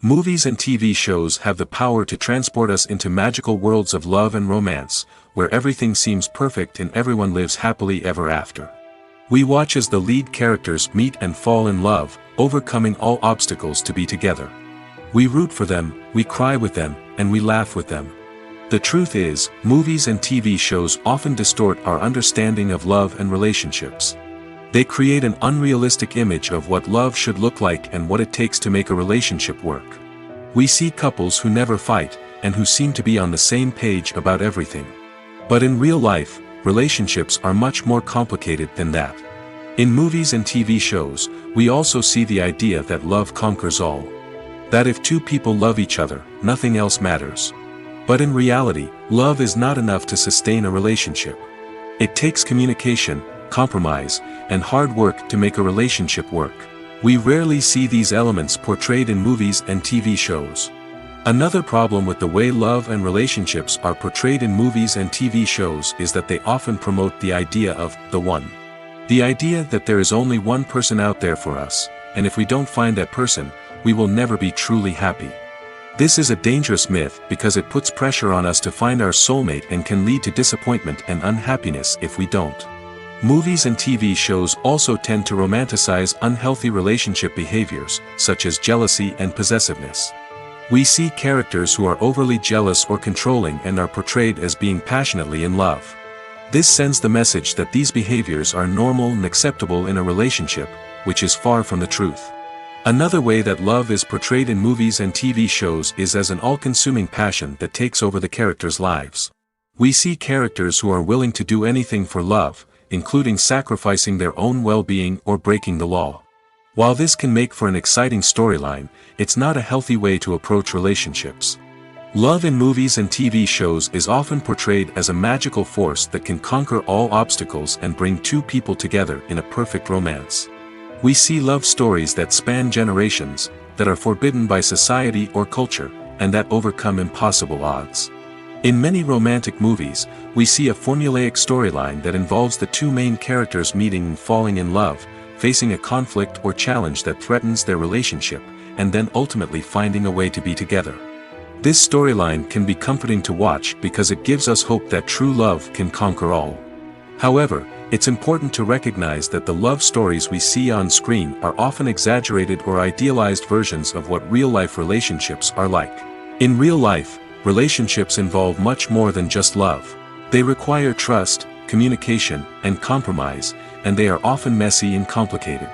Movies and TV shows have the power to transport us into magical worlds of love and romance, where everything seems perfect and everyone lives happily ever after. We watch as the lead characters meet and fall in love, overcoming all obstacles to be together. We root for them, we cry with them, and we laugh with them. The truth is, movies and TV shows often distort our understanding of love and relationships. They create an unrealistic image of what love should look like and what it takes to make a relationship work. We see couples who never fight, and who seem to be on the same page about everything. But in real life, relationships are much more complicated than that. In movies and TV shows, we also see the idea that love conquers all. That if two people love each other, nothing else matters. But in reality, love is not enough to sustain a relationship. It takes communication, compromise, and hard work to make a relationship work. We rarely see these elements portrayed in movies and TV shows. Another problem with the way love and relationships are portrayed in movies and TV shows is that they often promote the idea of the one. The idea that there is only one person out there for us, and if we don't find that person, we will never be truly happy. This is a dangerous myth because it puts pressure on us to find our soulmate and can lead to disappointment and unhappiness if we don't. Movies and TV shows also tend to romanticize unhealthy relationship behaviors, such as jealousy and possessiveness. We see characters who are overly jealous or controlling and are portrayed as being passionately in love. This sends the message that these behaviors are normal and acceptable in a relationship, which is far from the truth. Another way that love is portrayed in movies and TV shows is as an all-consuming passion that takes over the characters' lives. We see characters who are willing to do anything for love, including sacrificing their own well-being or breaking the law. While this can make for an exciting storyline, it's not a healthy way to approach relationships. Love in movies and TV shows is often portrayed as a magical force that can conquer all obstacles and bring two people together in a perfect romance. We see love stories that span generations, that are forbidden by society or culture, and that overcome impossible odds. In many romantic movies, we see a formulaic storyline that involves the two main characters meeting and falling in love, facing a conflict or challenge that threatens their relationship, and then ultimately finding a way to be together. This storyline can be comforting to watch because it gives us hope that true love can conquer all. However, it's important to recognize that the love stories we see on screen are often exaggerated or idealized versions of what real-life relationships are like. In real life, relationships involve much more than just love. They require trust, communication, and compromise, and they are often messy and complicated.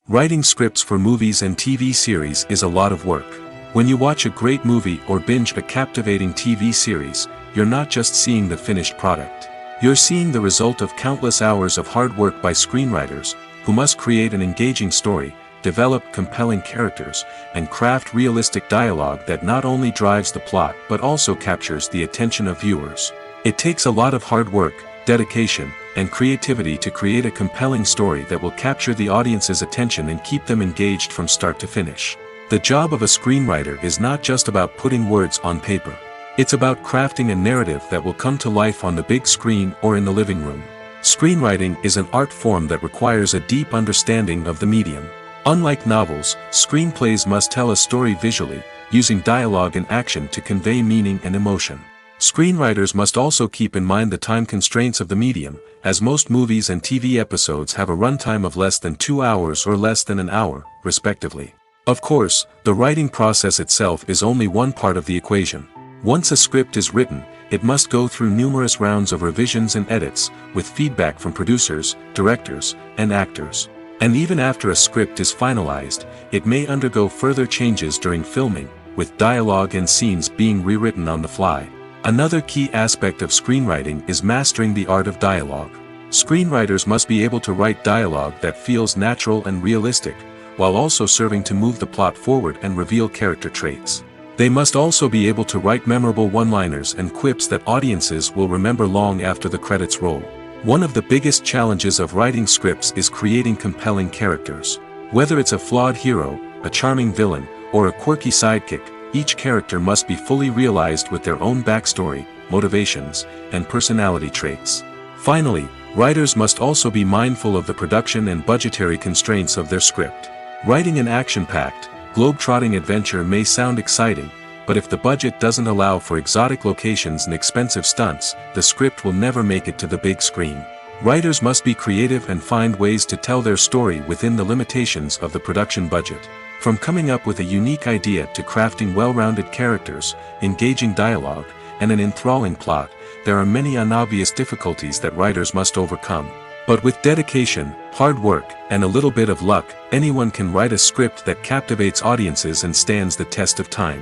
Writing scripts for movies and TV series is a lot of work. When you watch a great movie or binge a captivating TV series, you're not just seeing the finished product. You're seeing the result of countless hours of hard work by screenwriters, who must create an engaging story, develop compelling characters, and craft realistic dialogue that not only drives the plot but also captures the attention of viewers. It takes a lot of hard work, dedication, and creativity to create a compelling story that will capture the audience's attention and keep them engaged from start to finish. The job of a screenwriter is not just about putting words on paper. It's about crafting a narrative that will come to life on the big screen or in the living room. Screenwriting is an art form that requires a deep understanding of the medium. Unlike novels, screenplays must tell a story visually, using dialogue and action to convey meaning and emotion. Screenwriters must also keep in mind the time constraints of the medium, as most movies and TV episodes have a runtime of less than 2 hours or less than an hour, respectively. Of course, the writing process itself is only one part of the equation. Once a script is written, it must go through numerous rounds of revisions and edits, with feedback from producers, directors, and actors. And even after a script is finalized, it may undergo further changes during filming, with dialogue and scenes being rewritten on the fly. Another key aspect of screenwriting is mastering the art of dialogue. Screenwriters must be able to write dialogue that feels natural and realistic, while also serving to move the plot forward and reveal character traits. They must also be able to write memorable one-liners and quips that audiences will remember long after the credits roll. One of the biggest challenges of writing scripts is creating compelling characters. Whether it's a flawed hero, a charming villain, or a quirky sidekick, each character must be fully realized with their own backstory, motivations, and personality traits. Finally, writers must also be mindful of the production and budgetary constraints of their script. Writing an action-packed, globe-trotting adventure may sound exciting, but if the budget doesn't allow for exotic locations and expensive stunts, the script will never make it to the big screen. Writers must be creative and find ways to tell their story within the limitations of the production budget. From coming up with a unique idea to crafting well-rounded characters, engaging dialogue, and an enthralling plot, there are many unobvious difficulties that writers must overcome. But with dedication, hard work, and a little bit of luck, anyone can write a script that captivates audiences and stands the test of time.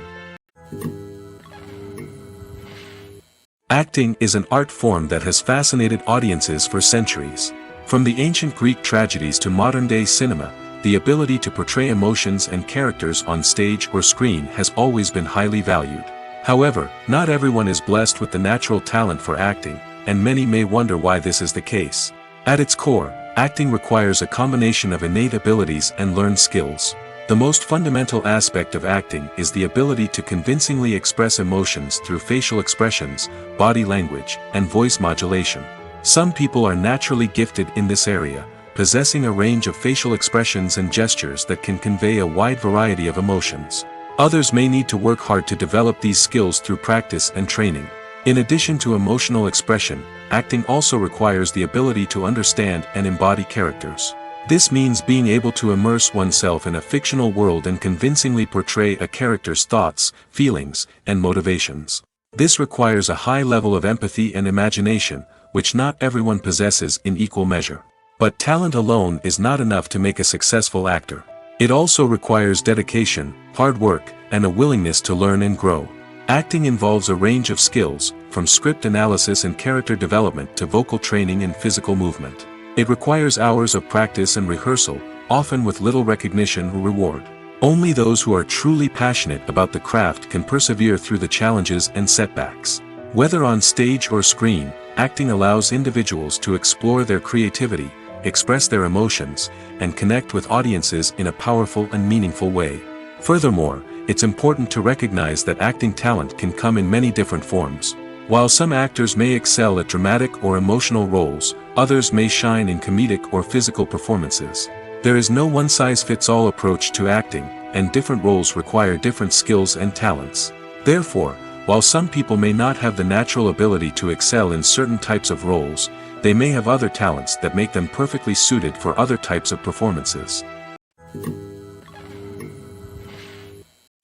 Acting is an art form that has fascinated audiences for centuries. From the ancient Greek tragedies to modern-day cinema, the ability to portray emotions and characters on stage or screen has always been highly valued. However, not everyone is blessed with the natural talent for acting, and many may wonder why this is the case. At its core, acting requires a combination of innate abilities and learned skills. The most fundamental aspect of acting is the ability to convincingly express emotions through facial expressions, body language, and voice modulation. Some people are naturally gifted in this area, possessing a range of facial expressions and gestures that can convey a wide variety of emotions. Others may need to work hard to develop these skills through practice and training. In addition to emotional expression, acting also requires the ability to understand and embody characters. This means being able to immerse oneself in a fictional world and convincingly portray a character's thoughts, feelings, and motivations. This requires a high level of empathy and imagination, which not everyone possesses in equal measure. But talent alone is not enough to make a successful actor. It also requires dedication, hard work, and a willingness to learn and grow. Acting involves a range of skills, from script analysis and character development to vocal training and physical movement. It requires hours of practice and rehearsal, often with little recognition or reward. Only those who are truly passionate about the craft can persevere through the challenges and setbacks. Whether on stage or screen, acting allows individuals to explore their creativity, express their emotions, and connect with audiences in a powerful and meaningful way. Furthermore, it's important to recognize that acting talent can come in many different forms. While some actors may excel at dramatic or emotional roles, others may shine in comedic or physical performances. There is no one-size-fits-all approach to acting, and different roles require different skills and talents. Therefore, while some people may not have the natural ability to excel in certain types of roles, they may have other talents that make them perfectly suited for other types of performances.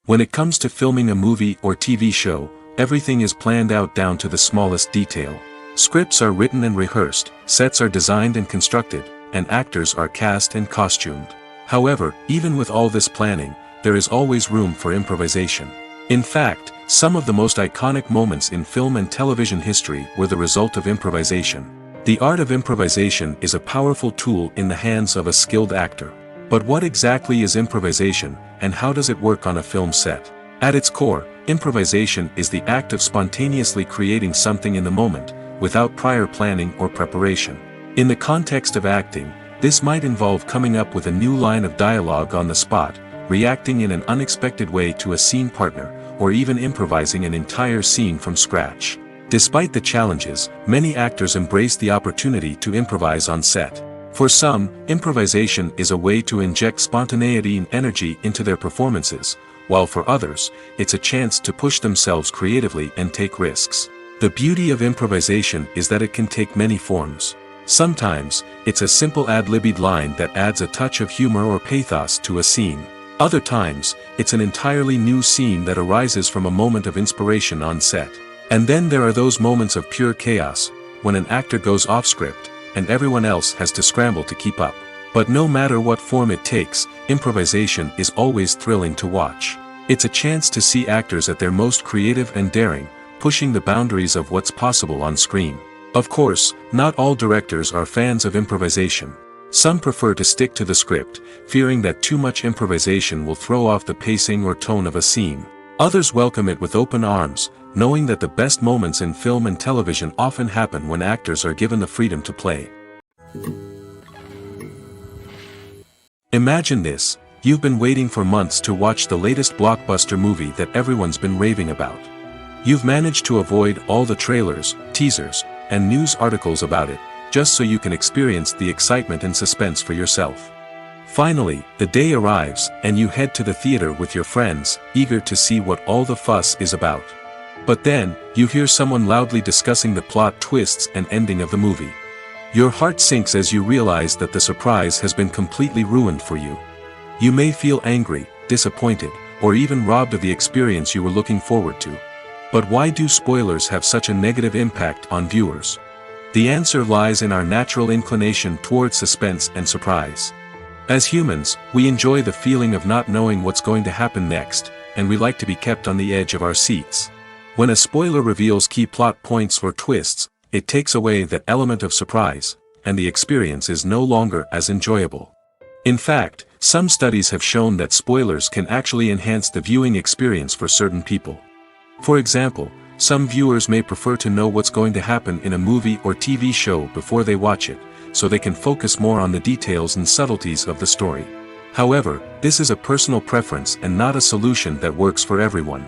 When it comes to filming a movie or TV show, everything is planned out down to the smallest detail. Scripts are written and rehearsed, sets are designed and constructed, and actors are cast and costumed. However, even with all this planning, there is always room for improvisation. In fact, some of the most iconic moments in film and television history were the result of improvisation. The art of improvisation is a powerful tool in the hands of a skilled actor. But what exactly is improvisation, and how does it work on a film set? At its core, improvisation is the act of spontaneously creating something in the moment, without prior planning or preparation. In the context of acting, this might involve coming up with a new line of dialogue on the spot, reacting in an unexpected way to a scene partner, or even improvising an entire scene from scratch. Despite the challenges, many actors embrace the opportunity to improvise on set. For some, improvisation is a way to inject spontaneity and energy into their performances, while for others, it's a chance to push themselves creatively and take risks. The beauty of improvisation is that it can take many forms. Sometimes, it's a simple ad-libbed line that adds a touch of humor or pathos to a scene. Other times, it's an entirely new scene that arises from a moment of inspiration on set. And then there are those moments of pure chaos, when an actor goes off script, and everyone else has to scramble to keep up. But no matter what form it takes, improvisation is always thrilling to watch. It's a chance to see actors at their most creative and daring, pushing the boundaries of what's possible on screen. Of course, not all directors are fans of improvisation. Some prefer to stick to the script, fearing that too much improvisation will throw off the pacing or tone of a scene. Others welcome it with open arms, knowing that the best moments in film and television often happen when actors are given the freedom to play. Imagine this: you've been waiting for months to watch the latest blockbuster movie that everyone's been raving about. You've managed to avoid all the trailers, teasers, and news articles about it, just so you can experience the excitement and suspense for yourself. Finally, the day arrives, and you head to the theater with your friends, eager to see what all the fuss is about. But then, you hear someone loudly discussing the plot twists and ending of the movie. Your heart sinks as you realize that the surprise has been completely ruined for you. You may feel angry, disappointed, or even robbed of the experience you were looking forward to. But why do spoilers have such a negative impact on viewers? The answer lies in our natural inclination towards suspense and surprise. As humans, we enjoy the feeling of not knowing what's going to happen next, and we like to be kept on the edge of our seats. When a spoiler reveals key plot points or twists, it takes away that element of surprise, and the experience is no longer as enjoyable. In fact, some studies have shown that spoilers can actually enhance the viewing experience for certain people. For example, some viewers may prefer to know what's going to happen in a movie or TV show before they watch it, so they can focus more on the details and subtleties of the story. However, this is a personal preference and not a solution that works for everyone.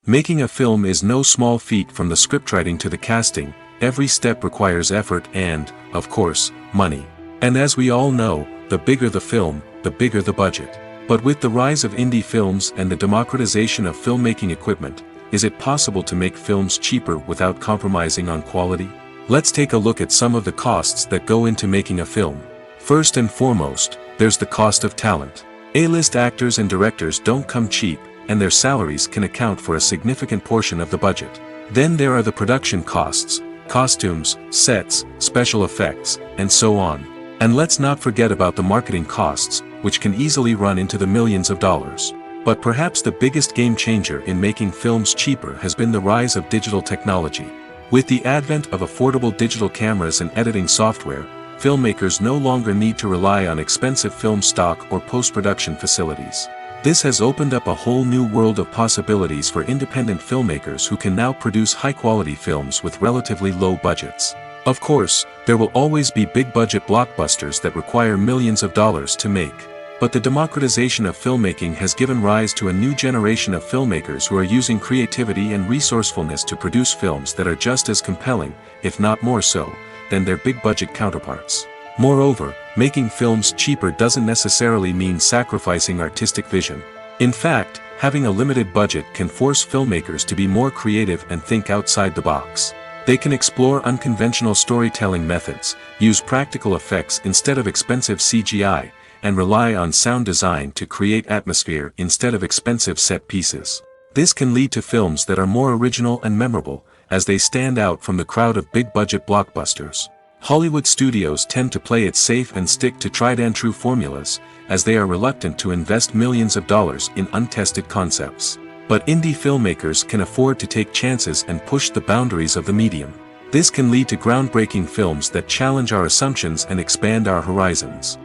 Making a film is no small feat. From the scriptwriting to the casting, every step requires effort and, of course, money. And as we all know, the bigger the film, the bigger the budget. But with the rise of indie films and the democratization of filmmaking equipment, is it possible to make films cheaper without compromising on quality? Let's take a look at some of the costs that go into making a film. First and foremost, there's the cost of talent. A-list actors and directors don't come cheap, and their salaries can account for a significant portion of the budget. Then there are the production costs, costumes, sets, special effects, and so on. And let's not forget about the marketing costs, which can easily run into the millions of dollars. But perhaps the biggest game changer in making films cheaper has been the rise of digital technology. With the advent of affordable digital cameras and editing software, filmmakers no longer need to rely on expensive film stock or post-production facilities. This has opened up a whole new world of possibilities for independent filmmakers who can now produce high-quality films with relatively low budgets. Of course, there will always be big-budget blockbusters that require millions of dollars to make. But the democratization of filmmaking has given rise to a new generation of filmmakers who are using creativity and resourcefulness to produce films that are just as compelling, if not more so, than their big-budget counterparts. Moreover, making films cheaper doesn't necessarily mean sacrificing artistic vision. In fact, having a limited budget can force filmmakers to be more creative and think outside the box. They can explore unconventional storytelling methods, use practical effects instead of expensive CGI, and rely on sound design to create atmosphere instead of expensive set pieces. This can lead to films that are more original and memorable, as they stand out from the crowd of big-budget blockbusters. Hollywood studios tend to play it safe and stick to tried-and-true formulas, as they are reluctant to invest millions of dollars in untested concepts. But indie filmmakers can afford to take chances and push the boundaries of the medium. This can lead to groundbreaking films that challenge our assumptions and expand our horizons.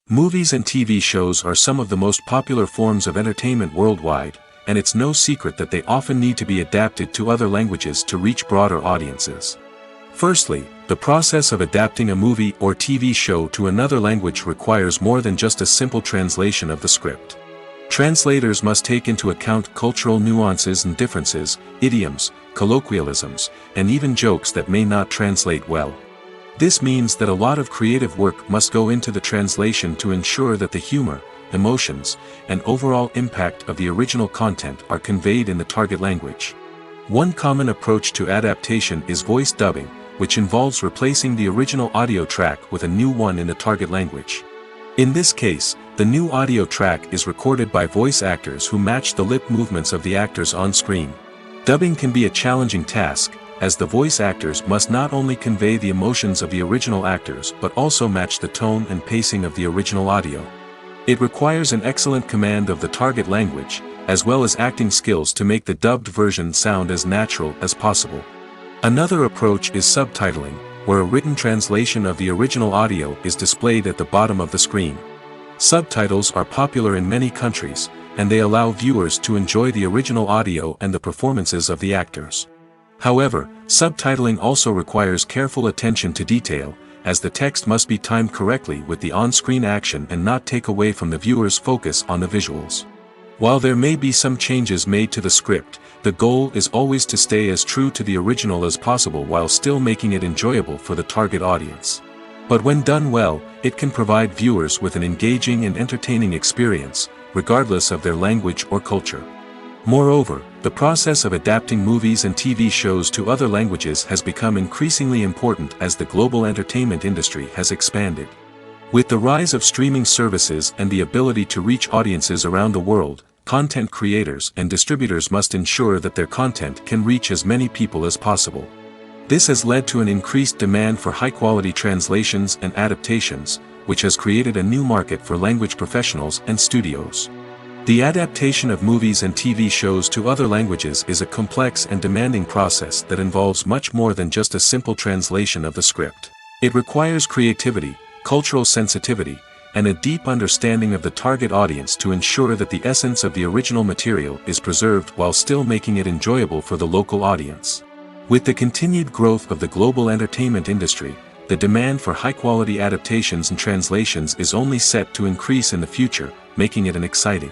Movies and TV shows are some of the most popular forms of entertainment worldwide, and it's no secret that they often need to be adapted to other languages to reach broader audiences. Firstly, the process of adapting a movie or TV show to another language requires more than just a simple translation of the script. Translators must take into account cultural nuances and differences, idioms, colloquialisms, and even jokes that may not translate well. This means that a lot of creative work must go into the translation to ensure that the humor, emotions, and overall impact of the original content are conveyed in the target language. One common approach to adaptation is voice dubbing, which involves replacing the original audio track with a new one in the target language. In this case, the new audio track is recorded by voice actors who match the lip movements of the actors on screen. Dubbing can be a challenging task, as the voice actors must not only convey the emotions of the original actors but also match the tone and pacing of the original audio. It requires an excellent command of the target language, as well as acting skills to make the dubbed version sound as natural as possible. Another approach is subtitling, where a written translation of the original audio is displayed at the bottom of the screen. Subtitles are popular in many countries, and they allow viewers to enjoy the original audio and the performances of the actors. However, subtitling also requires careful attention to detail, as the text must be timed correctly with the on-screen action and not take away from the viewer's focus on the visuals. While there may be some changes made to the script, the goal is always to stay as true to the original as possible while still making it enjoyable for the target audience. But when done well, it can provide viewers with an engaging and entertaining experience, regardless of their language or culture. Moreover, the process of adapting movies and TV shows to other languages has become increasingly important as the global entertainment industry has expanded. With the rise of streaming services and the ability to reach audiences around the world, content creators and distributors must ensure that their content can reach as many people as possible. This has led to an increased demand for high-quality translations and adaptations, which has created a new market for language professionals and studios. The adaptation of movies and TV shows to other languages is a complex and demanding process that involves much more than just a simple translation of the script. It requires creativity, cultural sensitivity, and a deep understanding of the target audience to ensure that the essence of the original material is preserved while still making it enjoyable for the local audience. With the continued growth of the global entertainment industry, the demand for high-quality adaptations and translations is only set to increase in the future, making it exciting.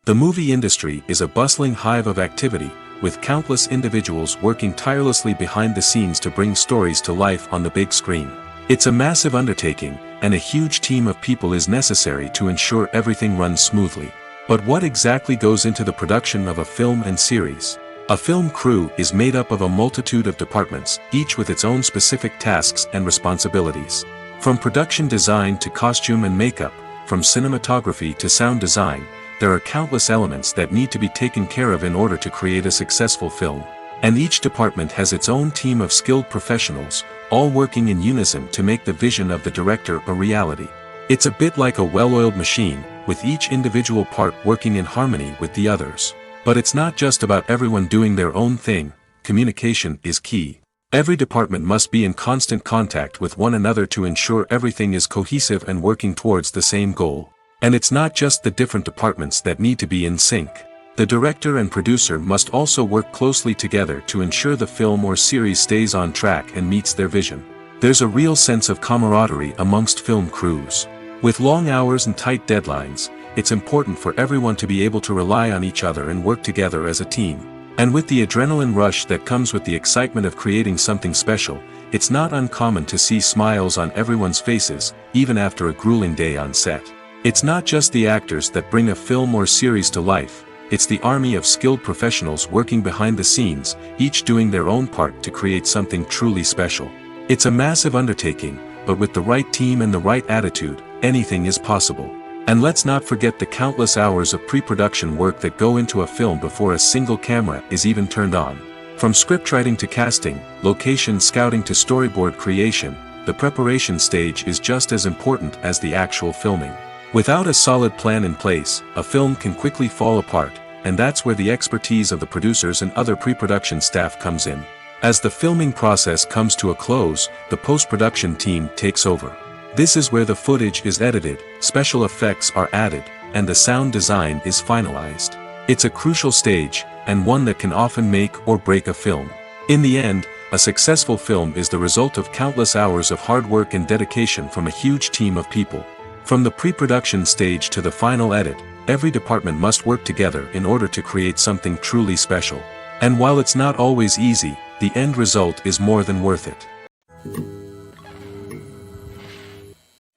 The movie industry is a bustling hive of activity, with countless individuals working tirelessly behind the scenes to bring stories to life on the big screen. It's a massive undertaking, and a huge team of people is necessary to ensure everything runs smoothly. But what exactly goes into the production of a film and series? A film crew is made up of a multitude of departments, each with its own specific tasks and responsibilities. From production design to costume and makeup, from cinematography to sound design, there are countless elements that need to be taken care of in order to create a successful film. And each department has its own team of skilled professionals, all working in unison to make the vision of the director a reality. It's a bit like a well-oiled machine, with each individual part working in harmony with the others. But it's not just about everyone doing their own thing. Communication is key. Every department must be in constant contact with one another to ensure everything is cohesive and working towards the same goal. And it's not just the different departments that need to be in sync. The director and producer must also work closely together to ensure the film or series stays on track and meets their vision. There's a real sense of camaraderie amongst film crews. With long hours and tight deadlines, it's important for everyone to be able to rely on each other and work together as a team. And with the adrenaline rush that comes with the excitement of creating something special, it's not uncommon to see smiles on everyone's faces, even after a grueling day on set. It's not just the actors that bring a film or series to life, it's the army of skilled professionals working behind the scenes, each doing their own part to create something truly special. It's a massive undertaking, but with the right team and the right attitude, anything is possible. And let's not forget the countless hours of pre-production work that go into a film before a single camera is even turned on. From scriptwriting to casting, location scouting to storyboard creation, the preparation stage is just as important as the actual filming. Without a solid plan in place, a film can quickly fall apart, and that's where the expertise of the producers and other pre-production staff comes in. As the filming process comes to a close, the post-production team takes over. This is where the footage is edited, special effects are added, and the sound design is finalized. It's a crucial stage, and one that can often make or break a film. In the end, a successful film is the result of countless hours of hard work and dedication from a huge team of people. From the pre-production stage to the final edit, every department must work together in order to create something truly special. And while it's not always easy, the end result is more than worth it.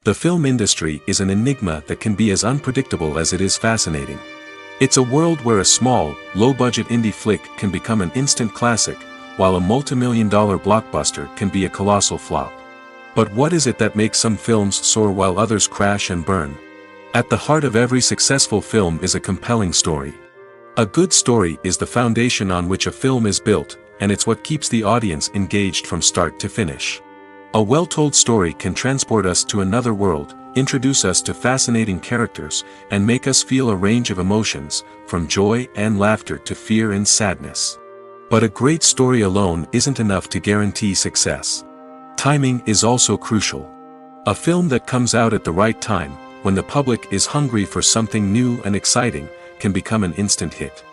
The film industry is an enigma that can be as unpredictable as it is fascinating. It's a world where a small, low-budget indie flick can become an instant classic, while a multi-million-dollar blockbuster can be a colossal flop. But what is it that makes some films soar while others crash and burn? At the heart of every successful film is a compelling story. A good story is the foundation on which a film is built, and it's what keeps the audience engaged from start to finish. A well-told story can transport us to another world, introduce us to fascinating characters, and make us feel a range of emotions, from joy and laughter to fear and sadness. But a great story alone isn't enough to guarantee success. Timing is also crucial. A film that comes out at the right time, when the public is hungry for something new and exciting, can become an instant hit.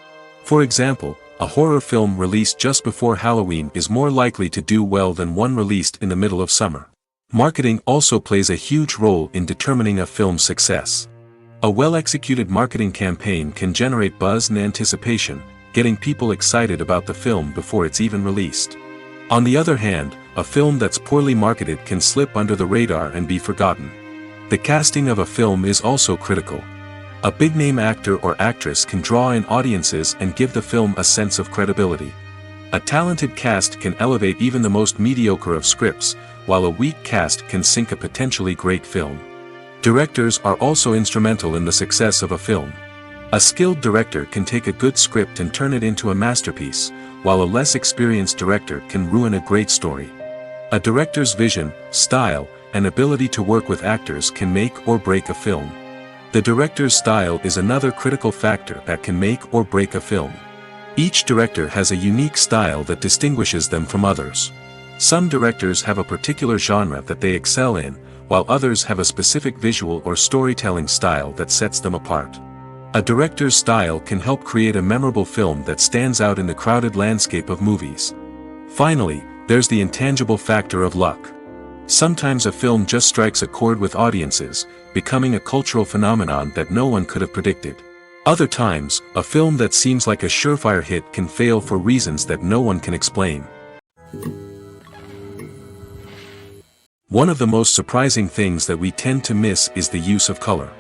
For example, a horror film released just before Halloween is more likely to do well than one released in the middle of summer. Marketing also plays a huge role in determining a film's success. A well-executed marketing campaign can generate buzz and anticipation, getting people excited about the film before it's even released. On the other hand, a film that's poorly marketed can slip under the radar and be forgotten. The casting of a film is also critical. A big-name actor or actress can draw in audiences and give the film a sense of credibility. A talented cast can elevate even the most mediocre of scripts, while a weak cast can sink a potentially great film. Directors are also instrumental in the success of a film. A skilled director can take a good script and turn it into a masterpiece, while a less experienced director can ruin a great story. A director's vision, style, and ability to work with actors can make or break a film. The director's style is another critical factor that can make or break a film. Each director has a unique style that distinguishes them from others. Some directors have a particular genre that they excel in, while others have a specific visual or storytelling style that sets them apart. A director's style can help create a memorable film that stands out in the crowded landscape of movies. Finally, there's the intangible factor of luck. Sometimes a film just strikes a chord with audiences, becoming a cultural phenomenon that no one could have predicted. Other times, a film that seems like a surefire hit can fail for reasons that no one can explain. One of the most surprising things that we tend to miss is the use of color.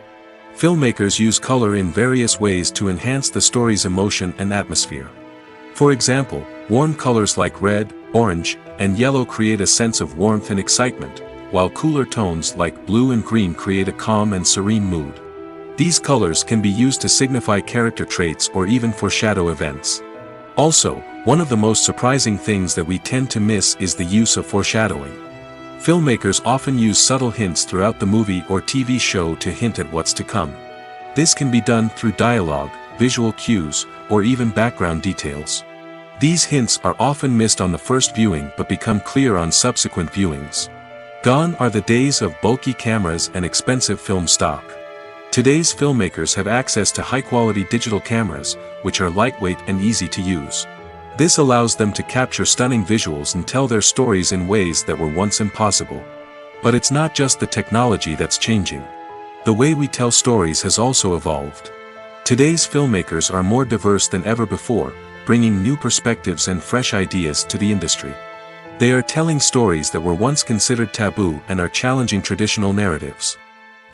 Filmmakers use color in various ways to enhance the story's emotion and atmosphere. For example, warm colors like red, orange, and yellow create a sense of warmth and excitement, while cooler tones like blue and green create a calm and serene mood. These colors can be used to signify character traits or even foreshadow events. Also, one of the most surprising things that we tend to miss is the use of foreshadowing. Filmmakers often use subtle hints throughout the movie or TV show to hint at what's to come. This can be done through dialogue, visual cues, or even background details. These hints are often missed on the first viewing but become clear on subsequent viewings. Gone are the days of bulky cameras and expensive film stock. Today's filmmakers have access to high-quality digital cameras, which are lightweight and easy to use. This allows them to capture stunning visuals and tell their stories in ways that were once impossible. But it's not just the technology that's changing. The way we tell stories has also evolved. Today's filmmakers are more diverse than ever before, bringing new perspectives and fresh ideas to the industry. They are telling stories that were once considered taboo and are challenging traditional narratives.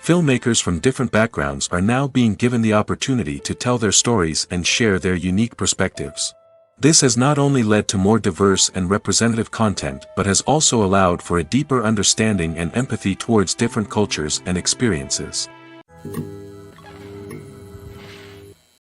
Filmmakers from different backgrounds are now being given the opportunity to tell their stories and share their unique perspectives. This has not only led to more diverse and representative content but has also allowed for a deeper understanding and empathy towards different cultures and experiences.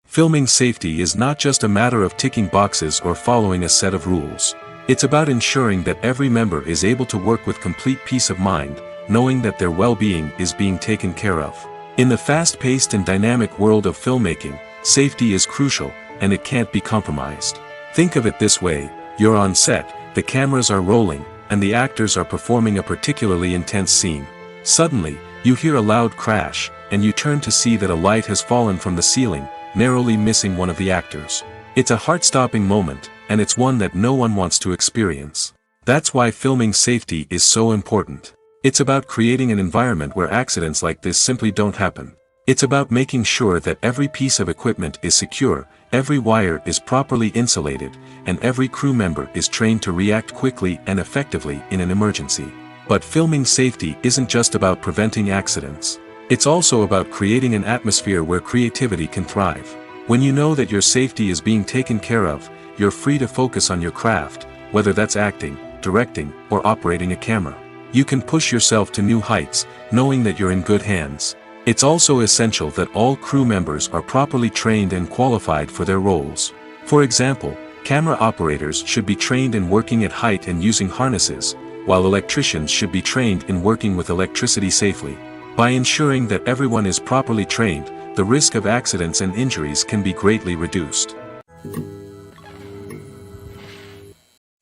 Filming safety is not just a matter of ticking boxes or following a set of rules. It's about ensuring that every member is able to work with complete peace of mind, knowing that their well-being is being taken care of. In the fast-paced and dynamic world of filmmaking, safety is crucial, and it can't be compromised. Think of it this way: you're on set, the cameras are rolling, and the actors are performing a particularly intense scene. Suddenly, you hear a loud crash, and you turn to see that a light has fallen from the ceiling, narrowly missing one of the actors. It's a heart-stopping moment, and it's one that no one wants to experience. That's why filming safety is so important. It's about creating an environment where accidents like this simply don't happen. It's about making sure that every piece of equipment is secure, every wire is properly insulated, and every crew member is trained to react quickly and effectively in an emergency. But filming safety isn't just about preventing accidents. It's also about creating an atmosphere where creativity can thrive. When you know that your safety is being taken care of, you're free to focus on your craft, whether that's acting, directing, or operating a camera. You can push yourself to new heights, knowing that you're in good hands. It's also essential that all crew members are properly trained and qualified for their roles. For example, camera operators should be trained in working at height and using harnesses, while electricians should be trained in working with electricity safely. By ensuring that everyone is properly trained, the risk of accidents and injuries can be greatly reduced.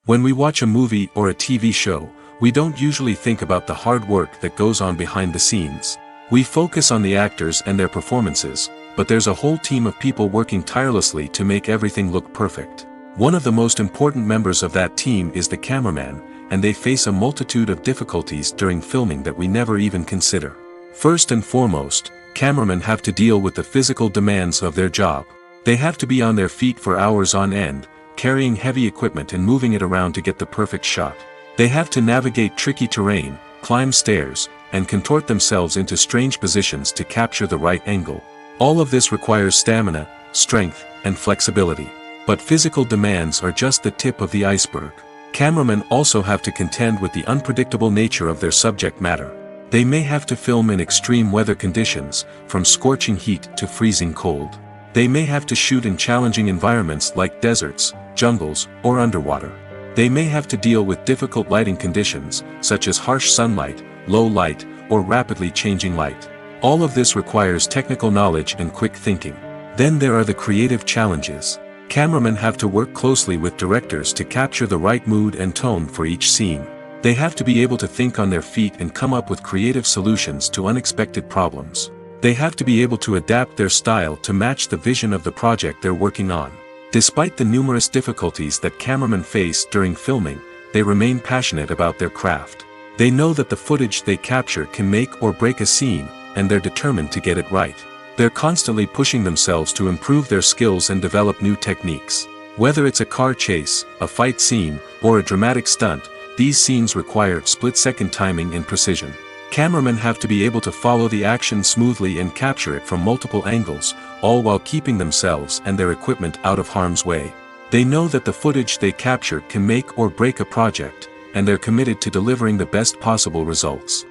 When we watch a movie or a TV show, we don't usually think about the hard work that goes on behind the scenes. We focus on the actors and their performances, but there's a whole team of people working tirelessly to make everything look perfect. One of the most important members of that team is the cameraman, and they face a multitude of difficulties during filming that we never even consider. First and foremost, cameramen have to deal with the physical demands of their job. They have to be on their feet for hours on end, carrying heavy equipment and moving it around to get the perfect shot. They have to navigate tricky terrain, climb stairs, and contort themselves into strange positions to capture the right angle. All of this requires stamina, strength, and flexibility. But physical demands are just the tip of the iceberg. Cameramen also have to contend with the unpredictable nature of their subject matter. They may have to film in extreme weather conditions, from scorching heat to freezing cold. They may have to shoot in challenging environments like deserts, jungles, or underwater. They may have to deal with difficult lighting conditions, such as harsh sunlight, low light, or rapidly changing light. All of this requires technical knowledge and quick thinking. Then there are the creative challenges. Cameramen have to work closely with directors to capture the right mood and tone for each scene. They have to be able to think on their feet and come up with creative solutions to unexpected problems. They have to be able to adapt their style to match the vision of the project they're working on. Despite the numerous difficulties that cameramen face during filming, they remain passionate about their craft. They know that the footage they capture can make or break a scene, and they're determined to get it right. They're constantly pushing themselves to improve their skills and develop new techniques. Whether it's a car chase, a fight scene, or a dramatic stunt, these scenes require split-second timing and precision. Cameramen have to be able to follow the action smoothly and capture it from multiple angles, all while keeping themselves and their equipment out of harm's way. They know that the footage they capture can make or break a project, and they're committed to delivering the best possible results.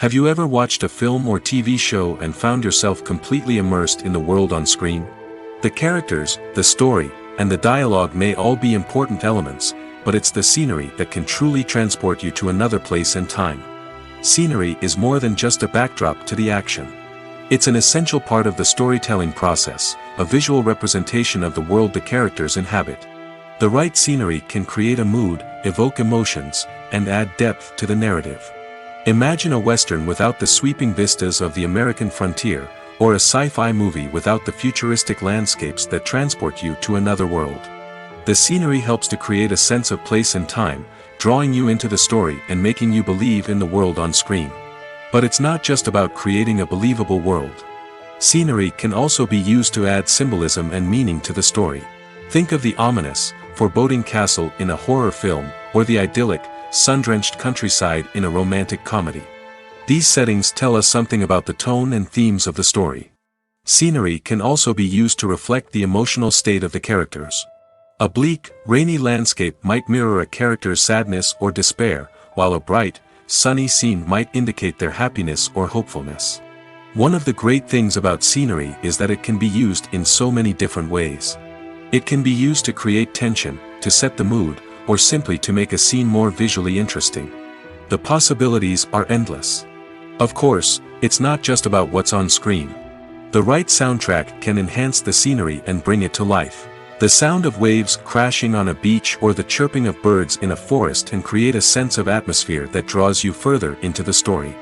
Have you ever watched a film or TV show and found yourself completely immersed in the world on screen? The characters, the story, and the dialogue may all be important elements, but it's the scenery that can truly transport you to another place and time. Scenery is more than just a backdrop to the action. It's an essential part of the storytelling process, a visual representation of the world the characters inhabit. The right scenery can create a mood, evoke emotions, and add depth to the narrative. Imagine a Western without the sweeping vistas of the American frontier, or a sci-fi movie without the futuristic landscapes that transport you to another world. The scenery helps to create a sense of place and time, drawing you into the story and making you believe in the world on screen. But it's not just about creating a believable world. Scenery can also be used to add symbolism and meaning to the story. Think of the ominous, foreboding castle in a horror film, or the idyllic, sun-drenched countryside in a romantic comedy. These settings tell us something about the tone and themes of the story. Scenery can also be used to reflect the emotional state of the characters. A bleak, rainy landscape might mirror a character's sadness or despair, while a bright, sunny scene might indicate their happiness or hopefulness. One of the great things about scenery is that it can be used in so many different ways. It can be used to create tension, to set the mood, or simply to make a scene more visually interesting. The possibilities are endless. Of course, it's not just about what's on screen. The right soundtrack can enhance the scenery and bring it to life. The sound of waves crashing on a beach or the chirping of birds in a forest can create a sense of atmosphere that draws you further into the story.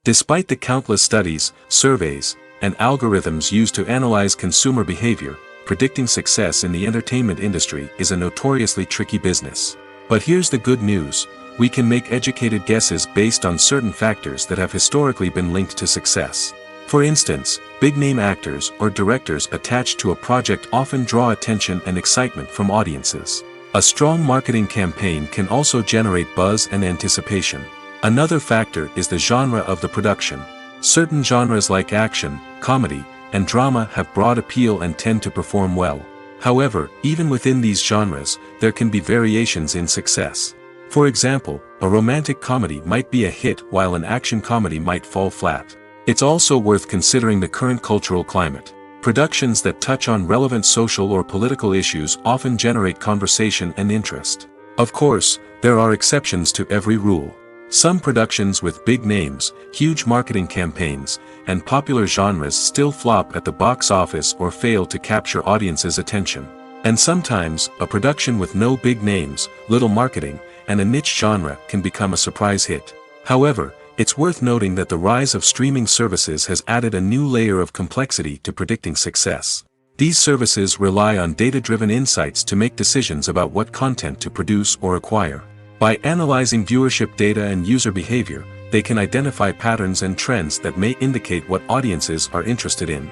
Despite the countless studies, surveys, and algorithms used to analyze consumer behavior, predicting success in the entertainment industry is a notoriously tricky business. But here's the good news: we can make educated guesses based on certain factors that have historically been linked to success. For instance, big-name actors or directors attached to a project often draw attention and excitement from audiences. A strong marketing campaign can also generate buzz and anticipation. Another factor is the genre of the production. Certain genres like action, comedy, and drama have broad appeal and tend to perform well. However, even within these genres, there can be variations in success. For example, a romantic comedy might be a hit while an action comedy might fall flat. It's also worth considering the current cultural climate. Productions that touch on relevant social or political issues often generate conversation and interest. Of course, there are exceptions to every rule. Some productions with big names, huge marketing campaigns, and popular genres still flop at the box office or fail to capture audiences' attention. And sometimes, a production with no big names, little marketing, and a niche genre can become a surprise hit. However, it's worth noting that the rise of streaming services has added a new layer of complexity to predicting success. These services rely on data-driven insights to make decisions about what content to produce or acquire. By analyzing viewership data and user behavior, they can identify patterns and trends that may indicate what audiences are interested in.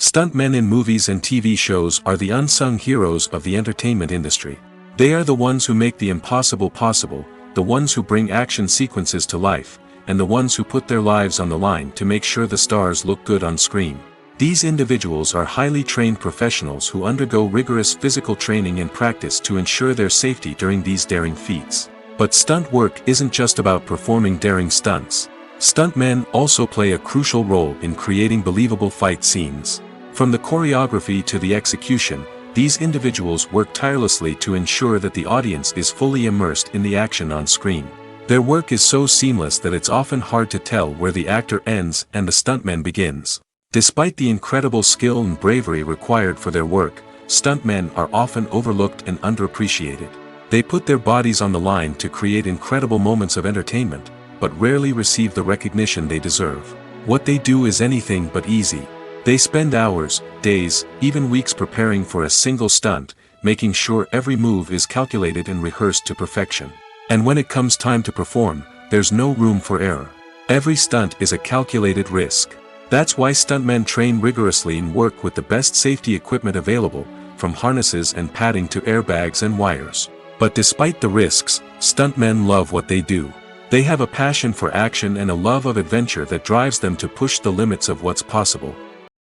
Stuntmen in movies and TV shows are the unsung heroes of the entertainment industry. They are the ones who make the impossible possible, the ones who bring action sequences to life, and the ones who put their lives on the line to make sure the stars look good on screen. These individuals are highly trained professionals who undergo rigorous physical training and practice to ensure their safety during these daring feats. But stunt work isn't just about performing daring stunts. Stuntmen also play a crucial role in creating believable fight scenes. From the choreography to the execution, these individuals work tirelessly to ensure that the audience is fully immersed in the action on screen. Their work is so seamless that it's often hard to tell where the actor ends and the stuntman begins. Despite the incredible skill and bravery required for their work, stuntmen are often overlooked and underappreciated. They put their bodies on the line to create incredible moments of entertainment, but rarely receive the recognition they deserve. What they do is anything but easy. They spend hours, days, even weeks preparing for a single stunt, making sure every move is calculated and rehearsed to perfection. And when it comes time to perform, there's no room for error. Every stunt is a calculated risk. That's why stuntmen train rigorously and work with the best safety equipment available, from harnesses and padding to airbags and wires. But despite the risks, stuntmen love what they do. They have a passion for action and a love of adventure that drives them to push the limits of what's possible.